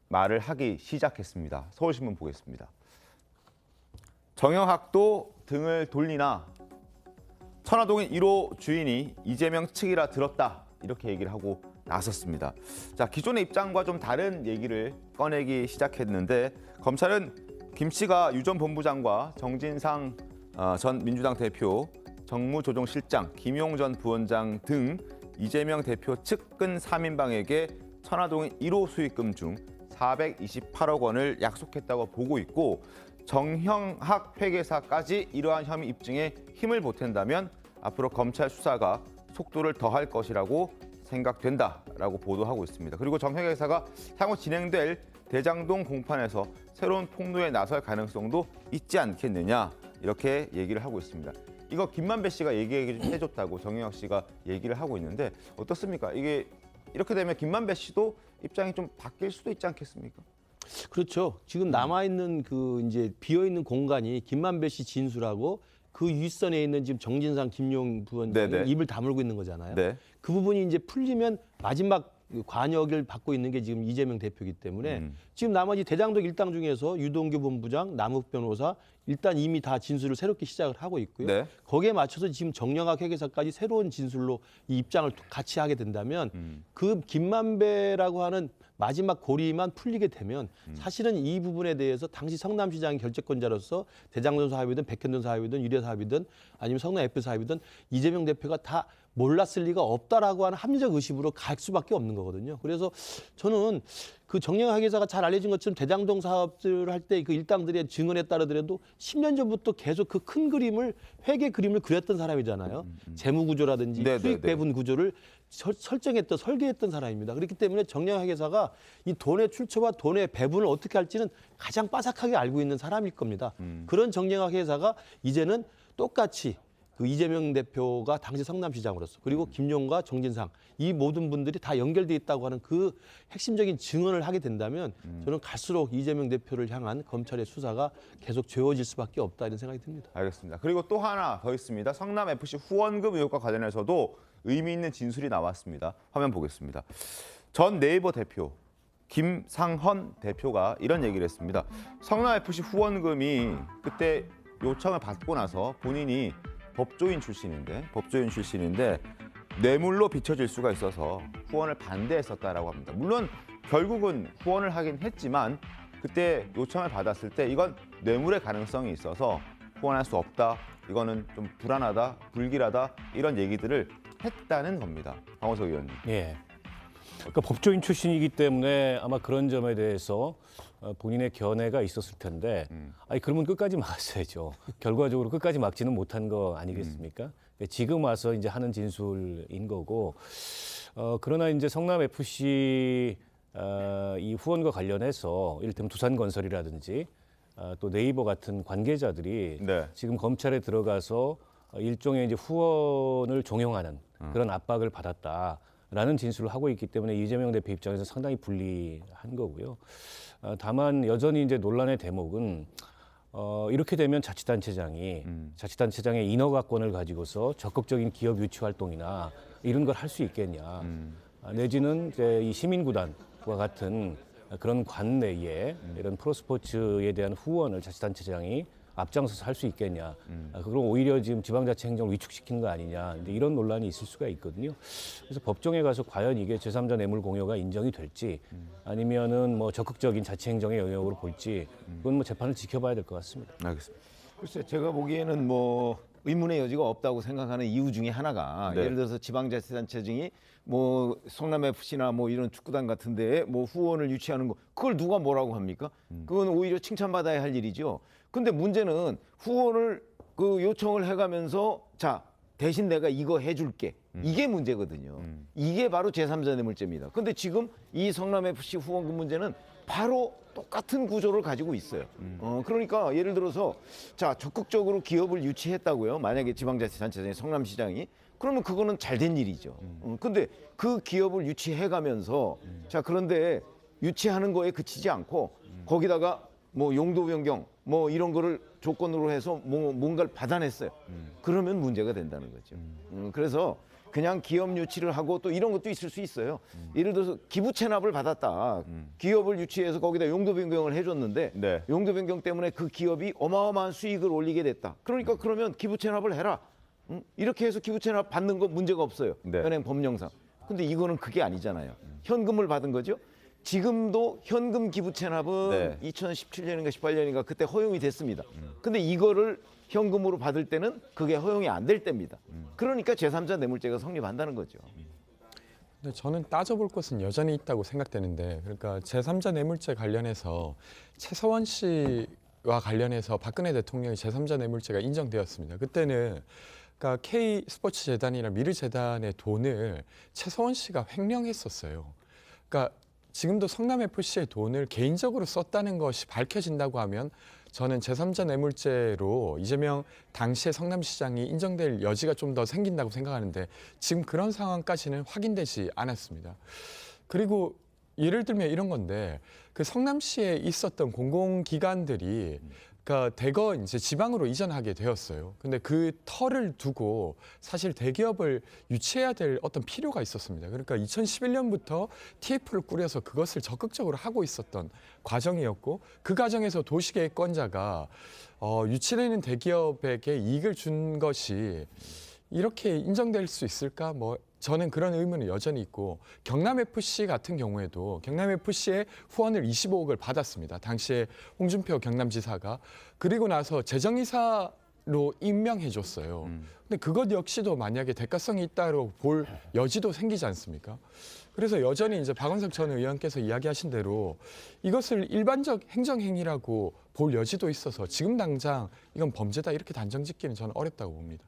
말을 하기 시작했습니다. 서울신문 보겠습니다. 정영학도 등을 돌리나 천화동인 1호 주인이 이재명 측이라 들었다. 이렇게 얘기를 하고 나섰습니다. 자, 기존의 입장과 좀 다른 얘기를 꺼내기 시작했는데 검찰은 김 씨가 유 전 본부장과 정진상 전 민주당 대표, 정무조정실장, 김용 전 부원장 등 이재명 대표 측근 3인방에게 천화동인 1호 수익금 중 428억 원을 약속했다고 보고 있고 정형학 회계사까지 이러한 혐의 입증에 힘을 보탠다면 앞으로 검찰 수사가 속도를 더할 것이라고 생각된다라고 보도하고 있습니다. 그리고 정 회계사가 향후 진행될 대장동 공판에서 새로운 폭로에 나설 가능성도 있지 않겠느냐 이렇게 얘기를 하고 있습니다. 이거 김만배 씨가 얘기해줬다고 정영학 씨가 얘기를 하고 있는데 어떻습니까? 이게 이렇게 되면 김만배 씨도 입장이 좀 바뀔 수도 있지 않겠습니까? 그렇죠. 지금 남아 있는 그 이제 비어 있는 공간이 김만배 씨 진술하고 그 윗선에 있는 지금 정진상, 김용 부원장이 입을 다물고 있는 거잖아요. 네. 그 부분이 이제 풀리면 마지막 관역을 받고 있는 게 지금 이재명 대표이기 때문에 지금 나머지 대장동 일당 중에서 유동규 본부장, 남욱 변호사 일단 이미 다 진술을 새롭게 시작을 하고 있고요. 네. 거기에 맞춰서 지금 정영학 회계사까지 새로운 진술로 이 입장을 같이 하게 된다면 그 김만배라고 하는 마지막 고리만 풀리게 되면 사실은 이 부분에 대해서 당시 성남시장의 결재권자로서 대장동 사업이든 백현동 사업이든 유례 사업이든 아니면 성남 F 사업이든 이재명 대표가 다 몰랐을 리가 없다라고 하는 합리적 의심으로 갈 수밖에 없는 거거든요. 그래서 저는 그 정영학 회계사가 잘 알려진 것처럼 대장동 사업들을 할 때 그 일당들의 증언에 따르더라도 10년 전부터 계속 그 큰 그림을 회계 그림을 그렸던 사람이잖아요. 재무 구조라든지 수익 배분 구조를 설정했던 설계했던 사람입니다. 그렇기 때문에 정영학 회계사가 이 돈의 출처와 돈의 배분을 어떻게 할지는 가장 빠삭하게 알고 있는 사람일 겁니다. 그런 정영학 회계사가 이제는 똑같이 그 이재명 대표가 당시 성남시장으로서 그리고 김용과 정진상 이 모든 분들이 다 연결돼 있다고 하는 그 핵심적인 증언을 하게 된다면 저는 갈수록 이재명 대표를 향한 검찰의 수사가 계속 죄어질 수밖에 없다 이런 생각이 듭니다. 알겠습니다. 그리고 또 하나 더 있습니다. 성남 FC 후원금 의혹과 관련해서도 의미 있는 진술이 나왔습니다. 화면 보겠습니다. 전 네이버 대표 김상헌 대표가 이런 얘기를 했습니다. 성남 FC 후원금이 그때 요청을 받고 나서 본인이 법조인 출신인데 뇌물로 비춰질 수가 있어서 후원을 반대했었다라고 합니다. 물론 결국은 후원을 하긴 했지만 그때 요청을 받았을 때 이건 뇌물의 가능성이 있어서 후원할 수 없다. 이거는 좀 불안하다, 불길하다 이런 얘기들을 했다는 겁니다. 강호석 의원님. 예. 그러니까 법조인 출신이기 때문에 아마 그런 점에 대해서 본인의 견해가 있었을 텐데, 아니 그러면 끝까지 막았어야죠. 결과적으로 끝까지 막지는 못한 거 아니겠습니까? 지금 와서 이제 하는 진술인 거고, 그러나 이제 성남 FC 이 후원과 관련해서 이를테면 두산건설이라든지 또 네이버 같은 관계자들이 지금 검찰에 들어가서 일종의 이제 후원을 종용하는 그런 압박을 받았다라는 진술을 하고 있기 때문에 이재명 대표 입장에서 상당히 불리한 거고요. 다만 여전히 이제 논란의 대목은 이렇게 되면 자치단체장의 인허가권을 가지고서 적극적인 기업 유치 활동이나 이런 걸 할 수 있겠냐, 내지는 이제 이 시민구단과 같은 그런 관내에 이런 프로스포츠에 대한 후원을 자치단체장이 앞장서서 할 수 있겠냐. 그럼 오히려 지금 지방자치 행정을 위축시키는 거 아니냐. 근데 이런 논란이 있을 수가 있거든요. 그래서 법정에 가서 과연 이게 제3자 뇌물 공여가 인정이 될지 아니면은 뭐 적극적인 자치 행정의 영역으로 볼지 그건 뭐 재판을 지켜봐야 될 것 같습니다. 알겠습니다. 글쎄 제가 보기에는 뭐 의문의 여지가 없다고 생각하는 이유 중에 하나가 예를 들어서 지방자치단체장이 뭐 성남FC나 뭐 이런 축구단 같은 데에 뭐 후원을 유치하는 거 그걸 누가 뭐라고 합니까? 그건 오히려 칭찬받아야 할 일이죠. 근데 문제는 후원을 그 요청을 해가면서 자 대신 내가 이거 해줄게 이게 문제거든요. 이게 바로 제3자 뇌물죄입니다. 근데 지금 이 성남FC 후원금 문제는 바로 똑같은 구조를 가지고 있어요. 그러니까 예를 들어서 자 적극적으로 기업을 유치했다고요. 만약에 지방자치단체장이 성남시장이 그러면 그거는 잘된 일이죠. 근데 그 기업을 유치해가면서 자 그런데 유치하는 거에 그치지 않고 거기다가 뭐 용도 변경 뭐 이런 거를 조건으로 해서 뭐 뭔가를 받아냈어요. 그러면 문제가 된다는 거죠. 그래서 그냥 기업 유치를 하고 또 이런 것도 있을 수 있어요. 예를 들어서 기부 체납을 받았다. 기업을 유치해서 거기다 용도 변경을 해줬는데 용도 변경 때문에 그 기업이 어마어마한 수익을 올리게 됐다. 그러니까 그러면 기부 체납을 해라. 이렇게 해서 기부 체납 받는 거 문제가 없어요. 현행 법령상. 근데 이거는 그게 아니잖아요. 현금을 받은 거죠. 지금도 현금 기부 체납은 2017년인가 18년인가 그때 허용이 됐습니다. 근데 이거를 현금으로 받을 때는 그게 허용이 안 될 때입니다. 그러니까 제3자 뇌물죄가 성립한다는 거죠. 근데 저는 따져볼 것은 여전히 있다고 생각되는데, 그러니까 제3자 뇌물죄 관련해서 최서원 씨와 관련해서 박근혜 대통령이 제3자 뇌물죄가 인정되었습니다. 그때는 그러니까 K 스포츠 재단이나 미르 재단의 돈을 최서원 씨가 횡령했었어요. 그러니까 지금도 성남 FC의 돈을 개인적으로 썼다는 것이 밝혀진다고 하면 저는 제3자 뇌물죄로 이재명 당시의 성남시장이 인정될 여지가 좀 더 생긴다고 생각하는데 지금 그런 상황까지는 확인되지 않았습니다. 그리고 예를 들면 이런 건데 그 성남시에 있었던 공공기관들이 그러니까 대거 이제 지방으로 이전하게 되었어요. 근데 그 터를 두고 사실 대기업을 유치해야 될 어떤 필요가 있었습니다. 그러니까 2011년부터 TF를 꾸려서 그것을 적극적으로 하고 있었던 과정이었고 그 과정에서 도시계획권자가 유치되는 대기업에게 이익을 준 것이 이렇게 인정될 수 있을까? 뭐 저는 그런 의문은 여전히 있고 경남FC 같은 경우에도 경남FC의 후원을 25억을 받았습니다. 당시에 홍준표 경남지사가. 그리고 나서 재정이사로 임명해 줬어요. 근데 그것 역시도 만약에 대가성이 있다고 볼 여지도 생기지 않습니까? 그래서 여전히 이제 박원석 전 의원께서 이야기하신 대로 이것을 일반적 행정행위라고 볼 여지도 있어서 지금 당장 이건 범죄다 이렇게 단정 짓기는 저는 어렵다고 봅니다.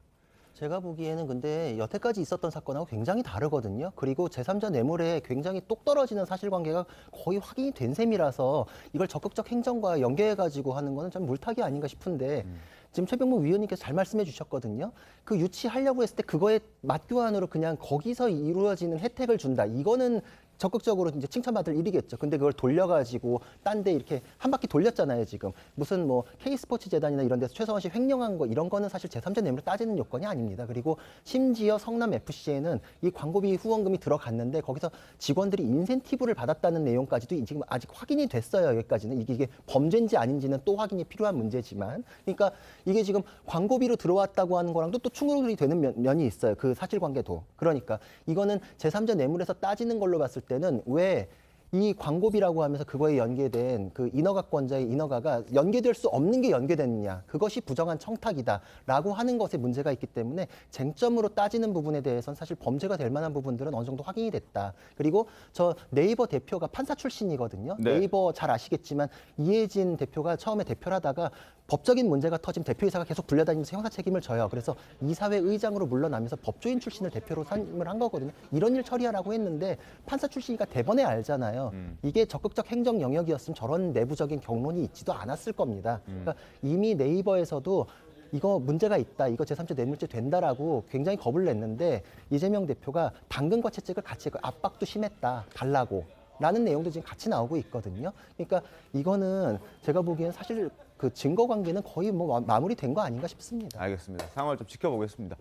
제가 보기에는 근데 여태까지 있었던 사건하고 굉장히 다르거든요. 그리고 제3자 뇌물에 굉장히 똑 떨어지는 사실관계가 거의 확인이 된 셈이라서 이걸 적극적 행정과 연계해가지고 하는 거는 좀 물타기 아닌가 싶은데 지금 최병무 위원님께서 잘 말씀해 주셨거든요. 그 유치하려고 했을 때 그거에 맞교환으로 그냥 거기서 이루어지는 혜택을 준다. 이거는 적극적으로 이제 칭찬받을 일이겠죠. 근데 그걸 돌려가지고 딴 데 이렇게 한 바퀴 돌렸잖아요, 지금. 무슨 뭐 K스포츠 재단이나 이런 데서 최서원 씨 횡령한 거 이런 거는 사실 제3자 뇌물을 따지는 요건이 아닙니다. 그리고 심지어 성남 FC에는 이 광고비 후원금이 들어갔는데 거기서 직원들이 인센티브를 받았다는 내용까지도 지금 아직 확인이 됐어요, 여기까지는. 이게 범죄인지 아닌지는 또 확인이 필요한 문제지만. 그러니까 이게 지금 광고비로 들어왔다고 하는 거랑도 또 충돌이 되는 면이 있어요. 그 사실관계도. 그러니까 이거는 제3자 뇌물에서 따지는 걸로 봤을 때는 왜 이 광고비라고 하면서 그거에 연계된 그 인허가권자의 인허가가 연계될 수 없는 게 연계됐느냐. 그것이 부정한 청탁이다라고 하는 것에 문제가 있기 때문에 쟁점으로 따지는 부분에 대해서는 사실 범죄가 될 만한 부분들은 어느 정도 확인이 됐다. 그리고 저 네이버 대표가 판사 출신이거든요. 네. 네이버 잘 아시겠지만 이해진 대표가 처음에 대표를 하다가 법적인 문제가 터지면 대표이사가 계속 불려다니면서 형사 책임을 져요. 그래서 이사회 의장으로 물러나면서 법조인 출신을 대표로 선임을 한 거거든요. 이런 일 처리하라고 했는데 판사 출신이니까 대번에 알잖아요. 이게 적극적 행정 영역이었으면 저런 내부적인 경론이 있지도 않았을 겁니다. 그러니까 이미 네이버에서도 이거 문제가 있다, 이거 제3자 뇌물죄 된다라고 굉장히 겁을 냈는데 이재명 대표가 당근과 채찍을 같이 했고 압박도 심했다, 달라고. 라는 내용도 지금 같이 나오고 있거든요. 그러니까 이거는 제가 보기엔 사실 그 증거 관계는 거의 뭐 마무리된 거 아닌가 싶습니다. 알겠습니다. 상황을 좀 지켜보겠습니다.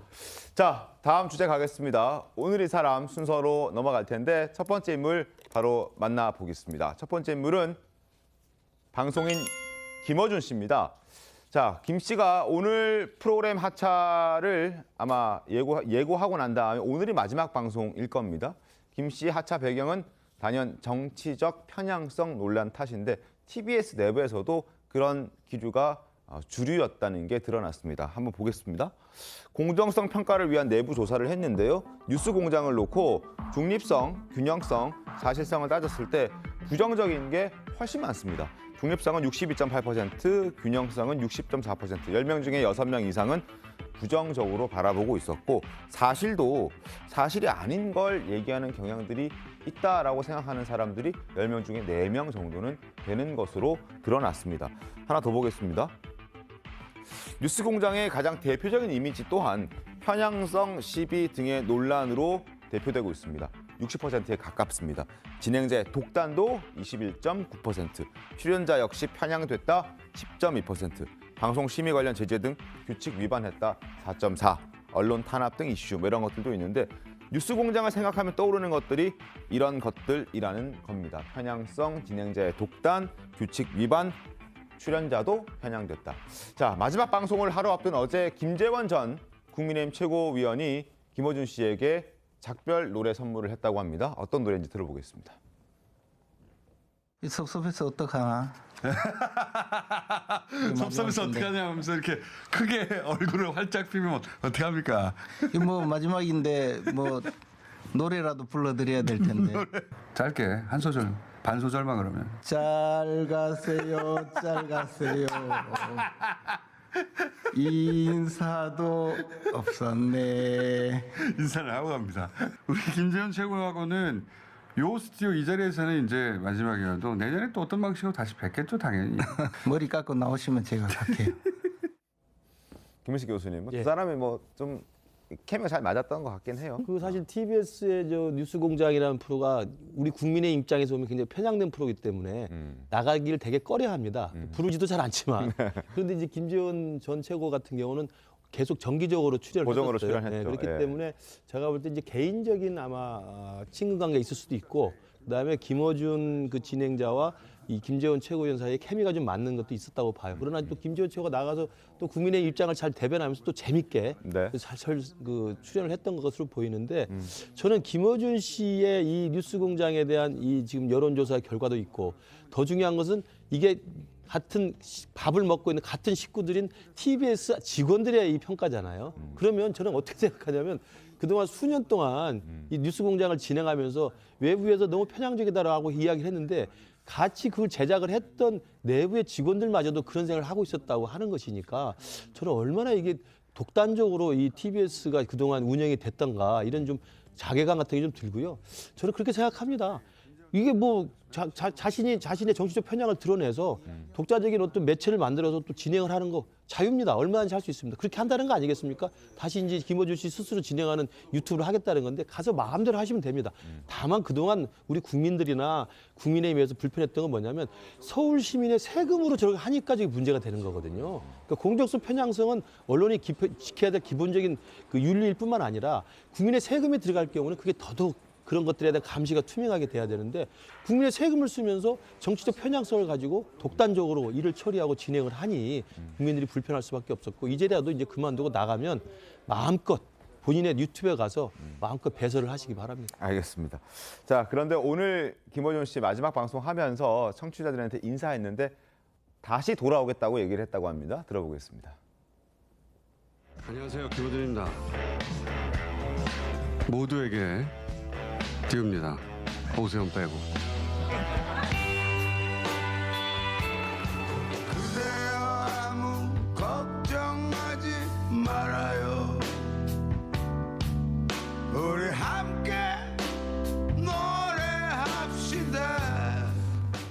자, 다음 주제 가겠습니다. 오늘의 사람 순서로 넘어갈 텐데 첫 번째 인물 바로 만나보겠습니다. 첫 번째 인물은 방송인 김어준 씨입니다. 자, 김 씨가 오늘 프로그램 하차를 아마 예고하고 난 다음에 오늘이 마지막 방송일 겁니다. 김 씨 하차 배경은 단연 정치적 편향성 논란 탓인데 TBS 내부에서도 그런 기류가 주류였다는 게 드러났습니다. 한번 보겠습니다. 공정성 평가를 위한 내부 조사를 했는데요. 뉴스공장을 놓고 중립성, 균형성, 사실성을 따졌을 때 부정적인 게 훨씬 많습니다. 중립성은 62.8%, 균형성은 60.4%, 10명 중에 6명 이상은 부정적으로 바라보고 있었고 사실도 사실이 아닌 걸 얘기하는 경향들이 있다라고 생각하는 사람들이 10명 중에 4명 정도는 되는 것으로 드러났습니다. 하나 더 보겠습니다. 뉴스공장의 가장 대표적인 이미지 또한 편향성 시비 등의 논란으로 대표되고 있습니다. 60%에 가깝습니다. 진행자의 독단도 21.9%, 출연자 역시 편향됐다 10.2%, 방송 심의 관련 제재 등 규칙 위반했다 4.4%, 언론 탄압 등 이슈 이런 것들도 있는데 뉴스공장을 생각하면 떠오르는 것들이 이런 것들이라는 겁니다. 편향성, 진행자의 독단, 규칙 위반, 출연자도 편향됐다. 자, 마지막 방송을 하루 앞둔 어제 김재원 전 국민의힘 최고위원이 김어준 씨에게 작별 노래 선물을 했다고 합니다. 어떤 노래인지 들어보겠습니다. 섭섭해서 어떡하나. 섭섭해서 어떡하냐 하면서 이렇게 크게 얼굴을 활짝 피면 어떡합니까? 뭐 마지막인데 뭐 노래라도 불러드려야 될 텐데. 짧게 한 소절, 반 소절만 그러면. 잘 가세요, 잘 가세요. 인사도 없었네. 인사를 하고 갑니다. 우리 김재현 최고하고는 요 스튜디오 이 자리에서는 이제 마지막이라도 내년에 또 어떤 방식으로 다시 뵙겠죠, 당연히. 머리 깎고 나오시면 제가 갈게요. 김은식 교수님, 두 사람이 뭐 좀 케미가 잘 맞았던 것 같긴 해요. 그 사실 TBS의 저 뉴스공장이라는 프로가 우리 국민의 입장에서 보면 굉장히 편향된 프로이기 때문에 나가기를 되게 꺼려합니다. 부르지도 잘 않지만. 그런데 이제 김재원 전 최고 같은 경우는 계속 정기적으로 출연을 고정으로 했었어요. 출연했죠. 그렇기 예. 때문에 제가 볼 때 이제 개인적인 아마 친근 관계가 있을 수도 있고, 그다음에 김어준 그 진행자와 이 김재원 최고위원 사이에 케미가 좀 맞는 것도 있었다고 봐요. 그러나 또 김재원 최고가 나가서 또 국민의 입장을 잘 대변하면서 또 재밌게 잘 출연을 했던 것으로 보이는데, 저는 김어준 씨의 이 뉴스공장에 대한 이 지금 여론조사 결과도 있고, 더 중요한 것은 이게 같은 밥을 먹고 있는 같은 식구들인 TBS 직원들의 이 평가잖아요. 그러면 저는 어떻게 생각하냐면, 그동안 수년 동안 이 뉴스공장을 진행하면서 외부에서 너무 편향적이다라고 이야기를 했는데, 같이 그걸 제작을 했던 내부의 직원들마저도 그런 생각을 하고 있었다고 하는 것이니까, 저는 얼마나 이게 독단적으로 이 TBS가 그동안 운영이 됐던가, 이런 좀 자괴감 같은 게 좀 들고요. 저는 그렇게 생각합니다. 이게 뭐 자신의 정치적 편향을 드러내서 독자적인 어떤 매체를 만들어서 또 진행을 하는 거 자유입니다. 얼마든지 할 수 있습니다. 그렇게 한다는 거 아니겠습니까? 다시 이제 김어준 씨 스스로 진행하는 유튜브를 하겠다는 건데, 가서 마음대로 하시면 됩니다. 다만 그동안 우리 국민들이나 국민의힘에서 불편했던 건 뭐냐면, 서울 시민의 세금으로 저렇게 하니까 저게 문제가 되는 거거든요. 그러니까 공정성, 편향성은 언론이 지켜야 될 기본적인 그 윤리일 뿐만 아니라, 국민의 세금이 들어갈 경우는 그게 더더욱 그런 것들에 대한 감시가 투명하게 돼야 되는데, 국민의 세금을 쓰면서 정치적 편향성을 가지고 독단적으로 일을 처리하고 진행을 하니 국민들이 불편할 수밖에 없었고, 이제라도 이제 그만두고 나가면 마음껏 본인의 유튜브에 가서 마음껏 배설을 하시기 바랍니다. 알겠습니다. 자, 그런데 오늘 김어준 씨 마지막 방송하면서 청취자들한테 인사했는데 다시 돌아오겠다고 얘기를 했다고 합니다. 들어보겠습니다. 안녕하세요, 김어준입니다. 모두에게 띄웁니다. 오세훈 빼고. 그대여 아무 걱정하지 말아요. 우리 함께 노래합시다.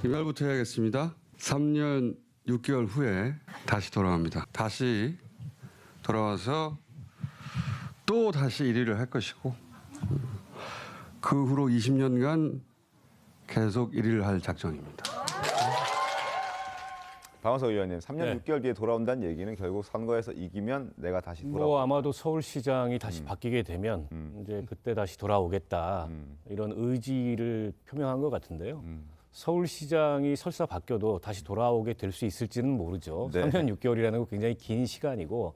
이말부터 해야겠습니다. 3년 6개월 후에 다시 돌아옵니다. 다시 돌아와서 또 다시 1위를 할 것이고, 그 후로 20년간 계속 1위를 할 작정입니다. 박원석 의원님, 3년 6개월 뒤에 돌아온다는 얘기는 결국 선거에서 이기면 내가 다시 돌아오고. 뭐 아마도 서울시장이 다시 바뀌게 되면 이제 그때 다시 돌아오겠다, 이런 의지를 표명한 것 같은데요. 서울시장이 설사 바뀌어도 다시 돌아오게 될 수 있을지는 모르죠. 네. 3년 6개월이라는 거 굉장히 긴 시간이고,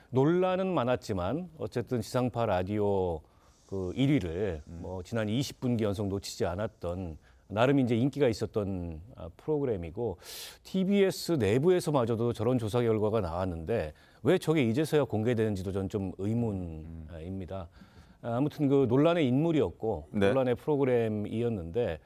논란은 많았지만 어쨌든 지상파 라디오 그 1위를 뭐 지난 20분기 연속 놓치지 않았던, 나름 이제 인기가 있었던 프로그램이고, TBS 내부에서마저도 저런 조사 결과가 나왔는데 왜 저게 이제서야 공개되는지도 전 좀 의문입니다. 아무튼 그 논란의 인물이었고 논란의 프로그램이었는데,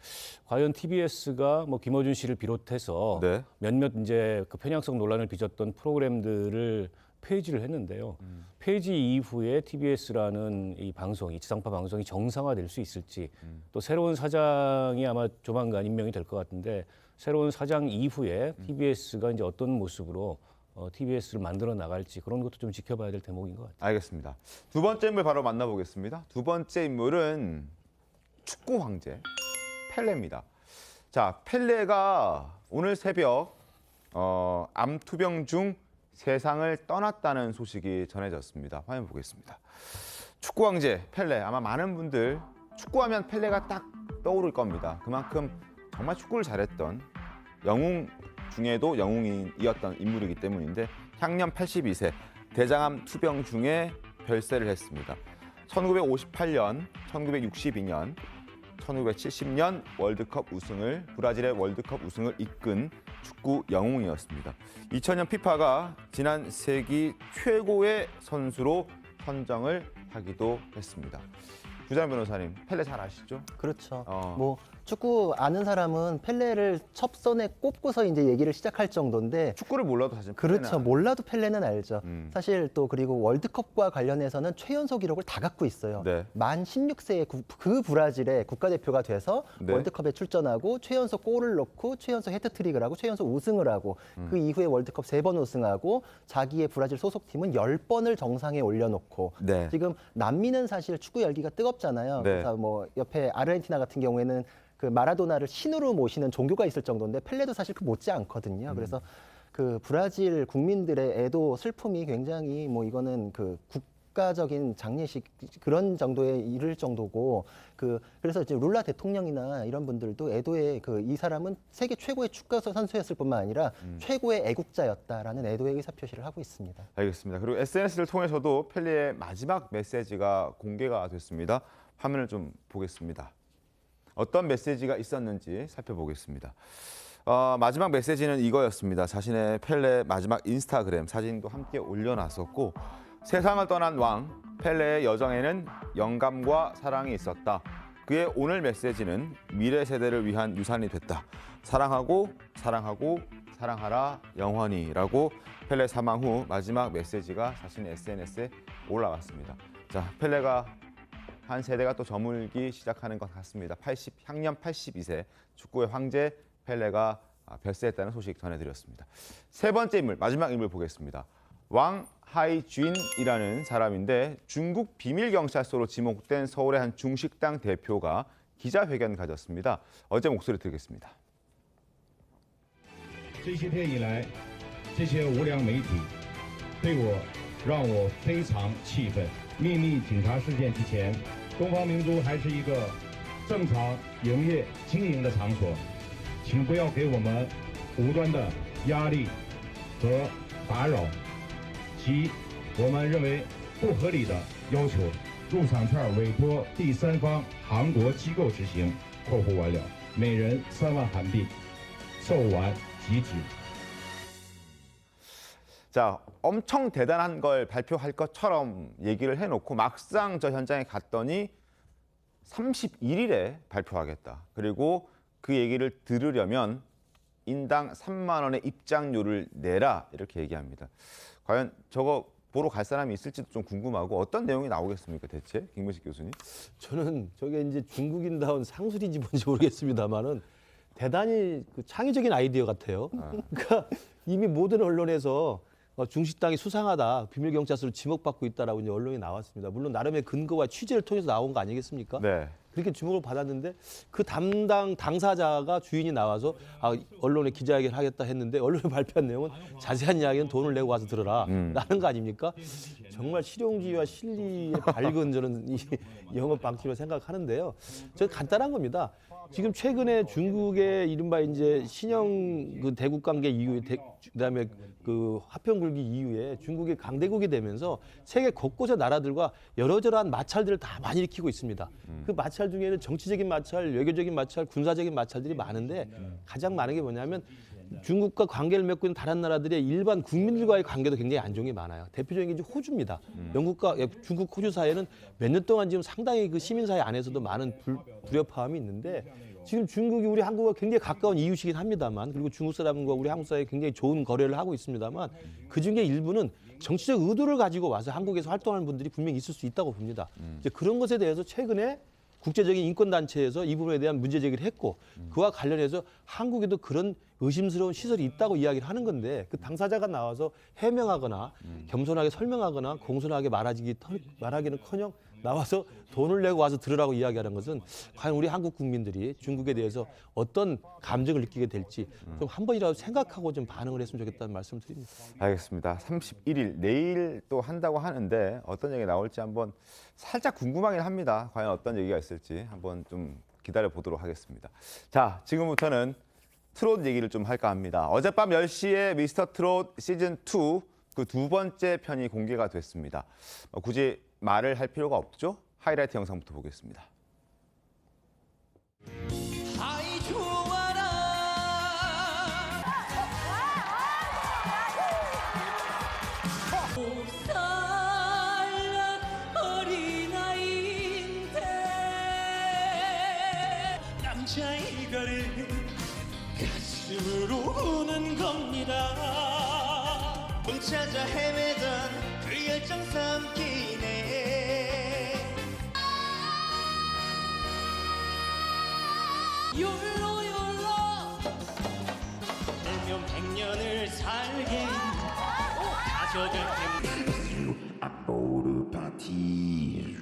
과연 TBS가 뭐 김어준 씨를 비롯해서 몇몇 이제 그 편향성 논란을 빚었던 프로그램들을 폐지를 했는데요. 폐지 이후에 TBS라는 이 방송이, 지상파 방송이 정상화될 수 있을지, 또 새로운 사장이 아마 조만간 임명이 될 것 같은데, 새로운 사장 이후에 TBS가 이제 어떤 모습으로 TBS를 만들어 나갈지, 그런 것도 좀 지켜봐야 될 대목인 것 같아요. 알겠습니다. 두 번째 인물 바로 만나보겠습니다. 두 번째 인물은 축구 황제 펠레입니다. 자, 펠레가 오늘 새벽 암 투병 중 세상을 떠났다는 소식이 전해졌습니다. 화면 보겠습니다. 축구 황제 펠레, 아마 많은 분들 축구하면 펠레가 딱 떠오를 겁니다. 그만큼 정말 축구를 잘했던 영웅 중에도 영웅이었던 인물이기 때문인데, 향년 82세 대장암 투병 중에 별세를 했습니다. 1958년, 1962년, 1970년 브라질의 월드컵 우승을 이끈 축구 영웅이었습니다. 2000년 피파가 지난 세기 최고의 선수로 선정을 하기도 했습니다. 구자현 변호사님, 펠레 잘 아시죠? 그렇죠. 뭐 축구 아는 사람은 펠레를 첩선에 꼽고서 이제 얘기를 시작할 정도인데 축구를 몰라도 사실 그렇죠. 몰라도 펠레는 알죠. 사실 또 그리고 월드컵과 관련해서는 최연소 기록을 다 갖고 있어요. 네. 만 16세에 그 브라질의 국가대표가 돼서 네. 월드컵에 출전하고 최연소 골을 넣고 최연소 해트트릭을 하고 최연소 우승을 하고 그 이후에 월드컵 3번 우승하고 자기의 브라질 소속팀은 10번을 정상에 올려놓고 네. 지금 남미는 사실 축구 열기가 뜨겁잖아요. 네. 그래서 뭐 옆에 아르헨티나 같은 경우에는 그 마라도나를 신으로 모시는 종교가 있을 정도인데 펠레도 사실 그 못지 않거든요. 그래서 그 브라질 국민들의 애도 슬픔이 굉장히 뭐 이거는 그 국가적인 장례식 그런 정도에 이를 정도고 그래서 이제 룰라 대통령이나 이런 분들도 애도의 이 사람은 세계 최고의 축구 선수였을 뿐만 아니라 최고의 애국자였다라는 애도의 의사 표시를 하고 있습니다. 알겠습니다. 그리고 SNS를 통해서도 펠레의 마지막 메시지가 공개가 됐습니다. 화면을 좀 보겠습니다. 어떤 메시지가 있었는지 살펴보겠습니다. 마지막 메시지는 이거였습니다. 자신의 펠레 마지막 인스타그램 사진도 함께 올려놨었고 세상을 떠난 왕 펠레의 여정에는 영감과 사랑이 있었다. 그의 오늘 메시지는 미래 세대를 위한 유산이 됐다. 사랑하고 사랑하고 사랑하라 영원히라고 펠레 사망 후 마지막 메시지가 자신의 SNS에 올라왔습니다. 자, 펠레가 한 세대가 또 저물기 시작하는 것 같습니다. 향년 82세 축구의 황제 펠레가 별세했다는 소식 전해드렸습니다. 세 번째 인물, 마지막 인물 보겠습니다. 왕 하이쥔이라는 사람인데 중국 비밀경찰서로 지목된 서울의 한 중식당 대표가 기자회견 가졌습니다. 어제 목소리 듣겠습니다. 这些天以来，这些无良媒体对我让我非常气愤。秘密警察事件之前，东方明珠还是一个正常营业经营的场所，请不要给我们无端的压力和打扰，及我们认为不合理的要求，入场券委托第三方韩国机构执行（括弧完了），每人3万韩币，售完即止。 자, 엄청 대단한 걸 발표할 것처럼 얘기를 해놓고 막상 저 현장에 갔더니 31일에 발표하겠다. 그리고 그 얘기를 들으려면 인당 3만 원의 입장료를 내라 이렇게 얘기합니다. 과연 저거 보러 갈 사람이 있을지도 좀 궁금하고 어떤 내용이 나오겠습니까 대체? 김문식 교수님? 저는 저게 이제 중국인다운 상술인지 뭔지 모르겠습니다만은 대단히 창의적인 아이디어 같아요. 그러니까 이미 모든 언론에서 중식당이 수상하다, 비밀경찰서로 지목받고 있다라고 이제 언론이 나왔습니다. 물론 나름의 근거와 취재를 통해서 나온 거 아니겠습니까? 네. 그렇게 주목을 받았는데 그 담당 당사자가 주인이 나와서 언론에 기자회견 하겠다 했는데 언론에 발표한 내용은 자세한 이야기는 돈을 내고 와서 들어라 라는 거 아닙니까? 정말 실용주의와 실리에 밝은 저는 이 영업 방침을 생각하는데요. 저는 간단한 겁니다. 지금 최근에 중국의 이른바 이제 신형 그 대국 관계 이후에 그다음에 그 화평 굴기 이후에 중국이 강대국이 되면서 세계 곳곳의 나라들과 여러저러한 마찰들을 다 많이 일으키고 있습니다. 그 마찰 중에는 정치적인 마찰, 외교적인 마찰, 군사적인 마찰들이 많은데 가장 많은 게 뭐냐면 중국과 관계를 맺고 있는 다른 나라들의 일반 국민들과의 관계도 굉장히 안 좋은 게 많아요. 대표적인 게 이제 호주입니다. 영국과 중국, 호주 사이에는 몇 년 동안 지금 상당히 그 시민 사회 안에서도 많은 불협화음이 있는데 지금 중국이 우리 한국과 굉장히 가까운 이웃이긴 합니다만 그리고 중국 사람과 우리 한국 사이에 굉장히 좋은 거래를 하고 있습니다만 그중에 일부는 정치적 의도를 가지고 와서 한국에서 활동하는 분들이 분명히 있을 수 있다고 봅니다. 이제 그런 것에 대해서 최근에 국제적인 인권단체에서 이 부분에 대한 문제 제기를 했고 그와 관련해서 한국에도 그런 의심스러운 시설이 있다고 이야기를 하는 건데 그 당사자가 나와서 해명하거나 겸손하게 설명하거나 공손하게 말하기는커녕 나와서 돈을 내고 와서 들으라고 이야기하는 것은 과연 우리 한국 국민들이 중국에 대해서 어떤 감정을 느끼게 될지 좀 한 번이라도 생각하고 좀 반응을 했으면 좋겠다는 말씀을 드립니다. 알겠습니다. 31일 내일 또 한다고 하는데 어떤 얘기 나올지 한번 살짝 궁금하긴 합니다. 과연 어떤 얘기가 있을지 한번 좀 기다려 보도록 하겠습니다. 자, 지금부터는 트롯 얘기를 좀 할까 합니다. 어젯밤 10시에 미스터 트롯 시즌 2 그 두 번째 편이 공개가 됐습니다. 굳이 말을 할 필요가 없죠. 하이라이트 영상부터 보겠습니다. 아이 좋아라 살라 어린아이인데 남자이가를 가슴으로 우는 겁니다 돈 찾아 헤매던 그 열정 삼키네 욜로 내면 100년을 살게 가져갈 아보르 파티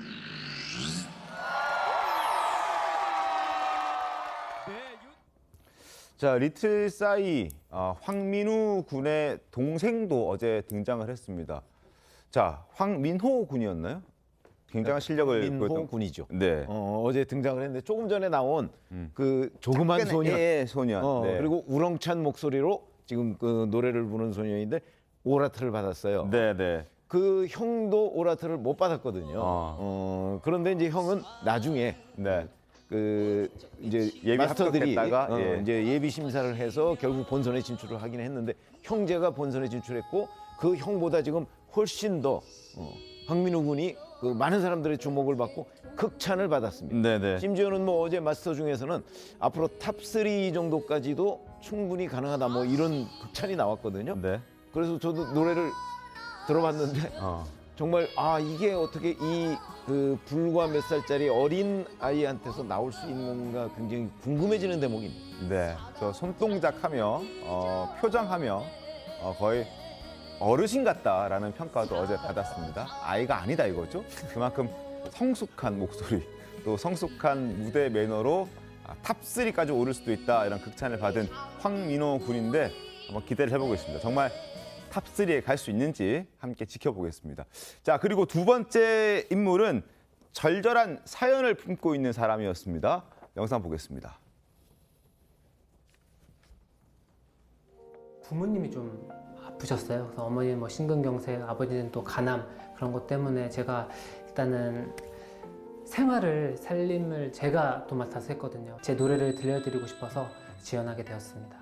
자, 리틀 싸이 황민우 군의 동생도 어제 등장을 했습니다. 자, 황민호 군이었나요? 굉장한 실력을 민호 보였던 군이죠. 네. 어제 등장을 했는데 조금 전에 나온 그 조그만 작은 소년, 애 소년. 네. 그리고 우렁찬 목소리로 지금 그 노래를 부르는 소년인데 오라트를 받았어요. 네. 그 형도 오라트를 못 받았거든요. 그런데 이제 형은 나중에 그 이제 예비 마스터들이 합격했다가, 예. 이제 예비 심사를 해서 결국 본선에 진출을 하긴 했는데 형제가 본선에 진출했고 그 형보다 지금 훨씬 더 황민우 군이 그 많은 사람들의 주목을 받고 극찬을 받았습니다. 네네. 심지어는 뭐 어제 마스터 중에서는 앞으로 탑3 정도까지도 충분히 가능하다 뭐 이런 극찬이 나왔거든요. 네. 그래서 저도 노래를 들어봤는데 정말 이게 어떻게 이 그 불과 몇 살짜리 어린 아이한테서 나올 수 있는가 굉장히 궁금해지는 대목입니다. 네. 저 손동작하며 표정하며 거의 어르신 같다라는 평가도 어제 받았습니다. 아이가 아니다 이거죠. 그만큼 성숙한 목소리 또 성숙한 무대 매너로 탑3까지 오를 수도 있다 이런 극찬을 받은 황민호 군인데 한번 기대를 해보겠습니다. 정말 탑3에 갈 수 있는지 함께 지켜보겠습니다. 자, 그리고 두 번째 인물은 절절한 사연을 품고 있는 사람이었습니다. 영상 보겠습니다. 부모님이 좀 아프셨어요. 그래서 어머니는 뭐 심근경색, 아버지는 또 간암 그런 것 때문에 제가 일단은 삶을 제가 도맡아서 했거든요. 제 노래를 들려드리고 싶어서 지원하게 되었습니다.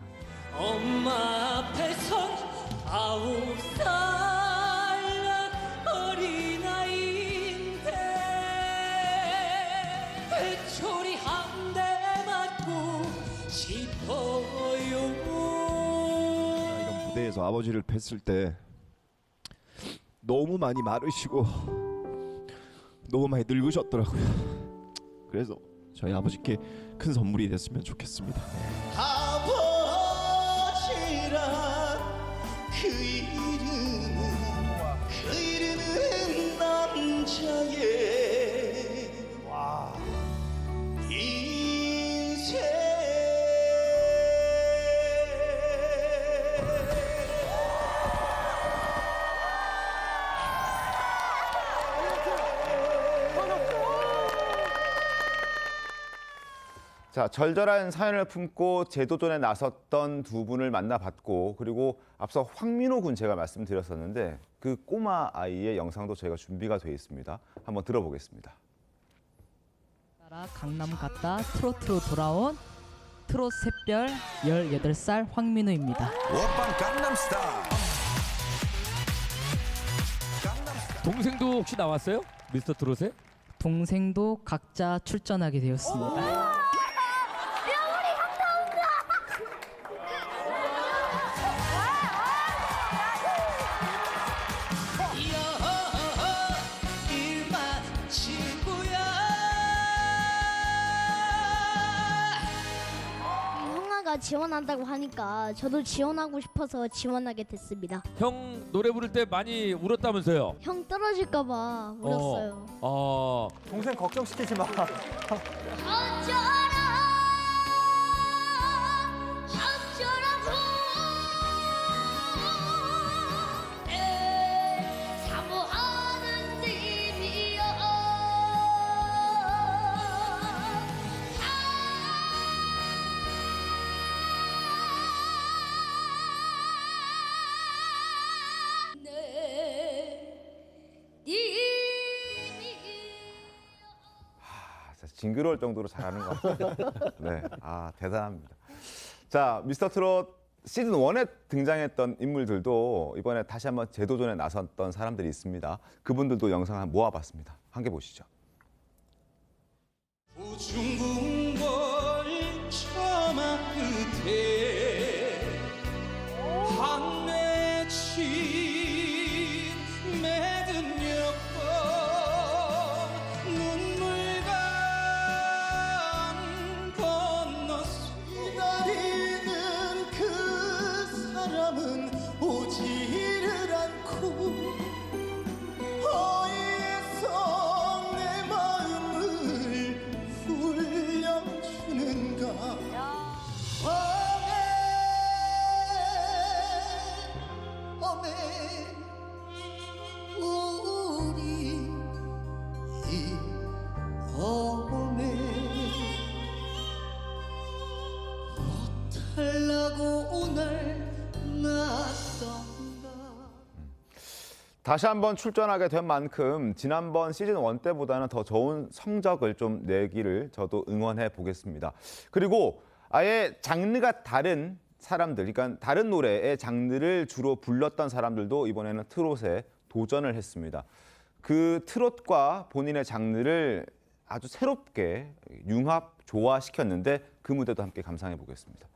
엄마 앞에선 9살 어린아이인데 회초리 한 대 맞고 싶어요. 이런 무대에서 아버지를 뵀을 때 너무 많이 마르시고 너무 많이 늙으셨더라고요. 그래서 저희 아버지께 큰 선물이 됐으면 좋겠습니다. 아버지란 그 이름은 남자의 인생. 자, 절절한 사연을 품고 재도전에 나섰던 두 분을 만나봤고 그리고 앞서 황민호 군 제가 말씀드렸었는데 그 꼬마 아이의 영상도 저희가 준비가 돼 있습니다. 한번 들어보겠습니다. 강남 갔다 트로트로 돌아온 트롯 샛별 18살 황민우입니다. 오빤 강남스타일. 동생도 혹시 나왔어요? 미스터 트롯에? 동생도 각자 출전하게 되었습니다. 지원한다고 하니까 저도 지원하고 싶어서 지원하게 됐습니다. 형 노래 부를 때 많이 울었다면서요? 형 떨어질까봐 울었어요. 동생 걱정시키지 마. 징그러울 정도로 잘하는 것 같아요. 네, 대단합니다. 자, 미스터 트롯 시즌 1에 등장했던 인물들도 이번에 다시 한번 재도전에 나섰던 사람들이 있습니다. 그분들도 영상을 한번 모아봤습니다. 함께 보시죠. 우중궁궐 처마 끝에 한 맺힌 맺은 여권 눈물감 건넜어 기다리는 그 사람은 오지를 않고 어이에서 내 마음을 울려주는가 어메 우리 어메 못하려고 오늘 났던가. 다시 한번 출전하게 된 만큼 지난번 시즌 1 때보다는 더 좋은 성적을 좀 내기를 저도 응원해 보겠습니다. 그리고 아예 장르가 다른 사람들, 그러니까 다른 노래의 장르를 주로 불렀던 사람들도 이번에는 트롯에 도전을 했습니다. 그 트롯과 본인의 장르를 아주 새롭게 융합, 조화시켰는데 그 무대도 함께 감상해 보겠습니다.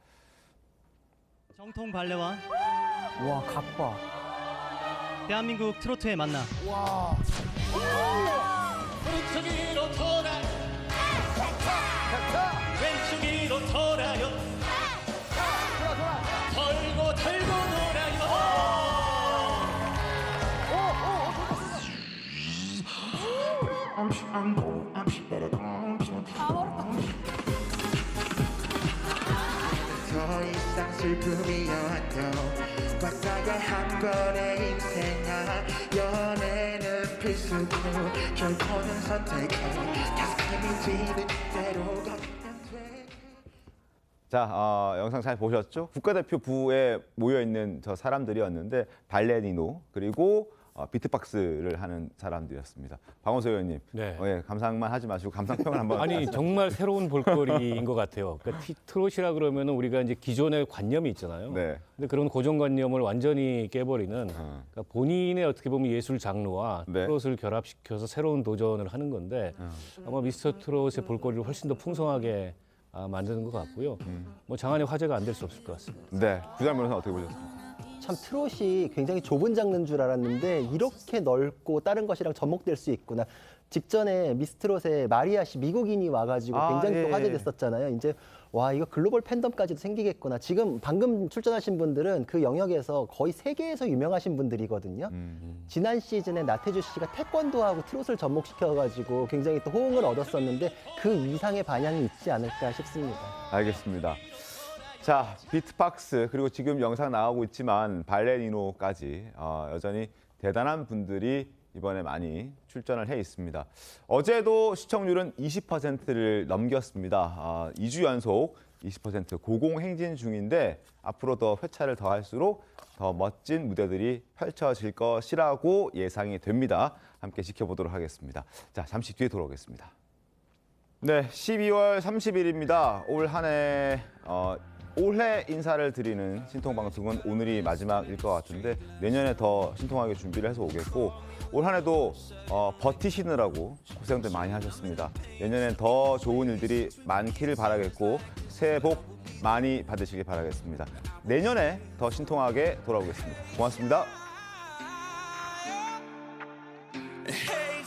정통 발레와 와 각과 대한민국 트로트의 만남. 와. 오른쪽으로 돌아 왼쪽으로 돌아요 털고 털고 놀아요 더 이상 슬픔이어도 꽉싸게 한 번의 인생아 연애는 필수고 결혼은 선택해 가슴이 뛰는 대로 가면 돼. 자, 영상 잘 보셨죠? 국가대표부에 모여있는 저 사람들이었는데 발레리노 그리고 비트박스를 하는 사람들이었습니다. 박원석 의원님, 네. 감상만 하지 마시고 감상평을 한번. 아니 정말 새로운 볼거리인 것 같아요. 그러니까 트롯이라 그러면은 우리가 이제 기존의 관념이 있잖아요. 네. 근데 그런 고정관념을 완전히 깨버리는 그러니까 본인의 어떻게 보면 예술 장르와 네. 트롯을 결합시켜서 새로운 도전을 하는 건데 아마 미스터 트롯의 볼거리를 훨씬 더 풍성하게 만드는 것 같고요. 뭐 장안의 화제가 안 될 수 없을 것 같습니다. 네, 구장 변호사 어떻게 보셨습니까? 참 트롯이 굉장히 좁은 장르인 줄 알았는데 이렇게 넓고 다른 것이랑 접목될 수 있구나. 직전에 미스트롯에 마리아 씨 미국인이 와가지고 굉장히 또 화제됐었잖아요. 이제 와 이거 글로벌 팬덤까지도 생기겠구나. 지금 방금 출전하신 분들은 그 영역에서 거의 세계에서 유명하신 분들이거든요. 지난 시즌에 나태주 씨가 태권도하고 트롯을 접목시켜가지고 굉장히 또 호응을 얻었었는데 그 이상의 반향이 있지 않을까 싶습니다. 알겠습니다. 자, 비트박스 그리고 지금 영상 나오고 있지만 발레리노까지 여전히 대단한 분들이 이번에 많이 출전을 해 있습니다. 어제도 시청률은 20%를 넘겼습니다. 2주 연속 20% 고공행진 중인데 앞으로 더 회차를 더할수록 더 멋진 무대들이 펼쳐질 것이라고 예상이 됩니다. 함께 지켜보도록 하겠습니다. 자, 잠시 뒤에 돌아오겠습니다. 네, 12월 30일입니다. 올 한 해 올해 인사를 드리는 신통방송은 오늘이 마지막일 것 같은데 내년에 더 신통하게 준비를 해서 오겠고 올 한 해도 버티시느라고 고생들 많이 하셨습니다. 내년엔 더 좋은 일들이 많기를 바라겠고 새해 복 많이 받으시길 바라겠습니다. 내년에 더 신통하게 돌아오겠습니다. 고맙습니다. Hey,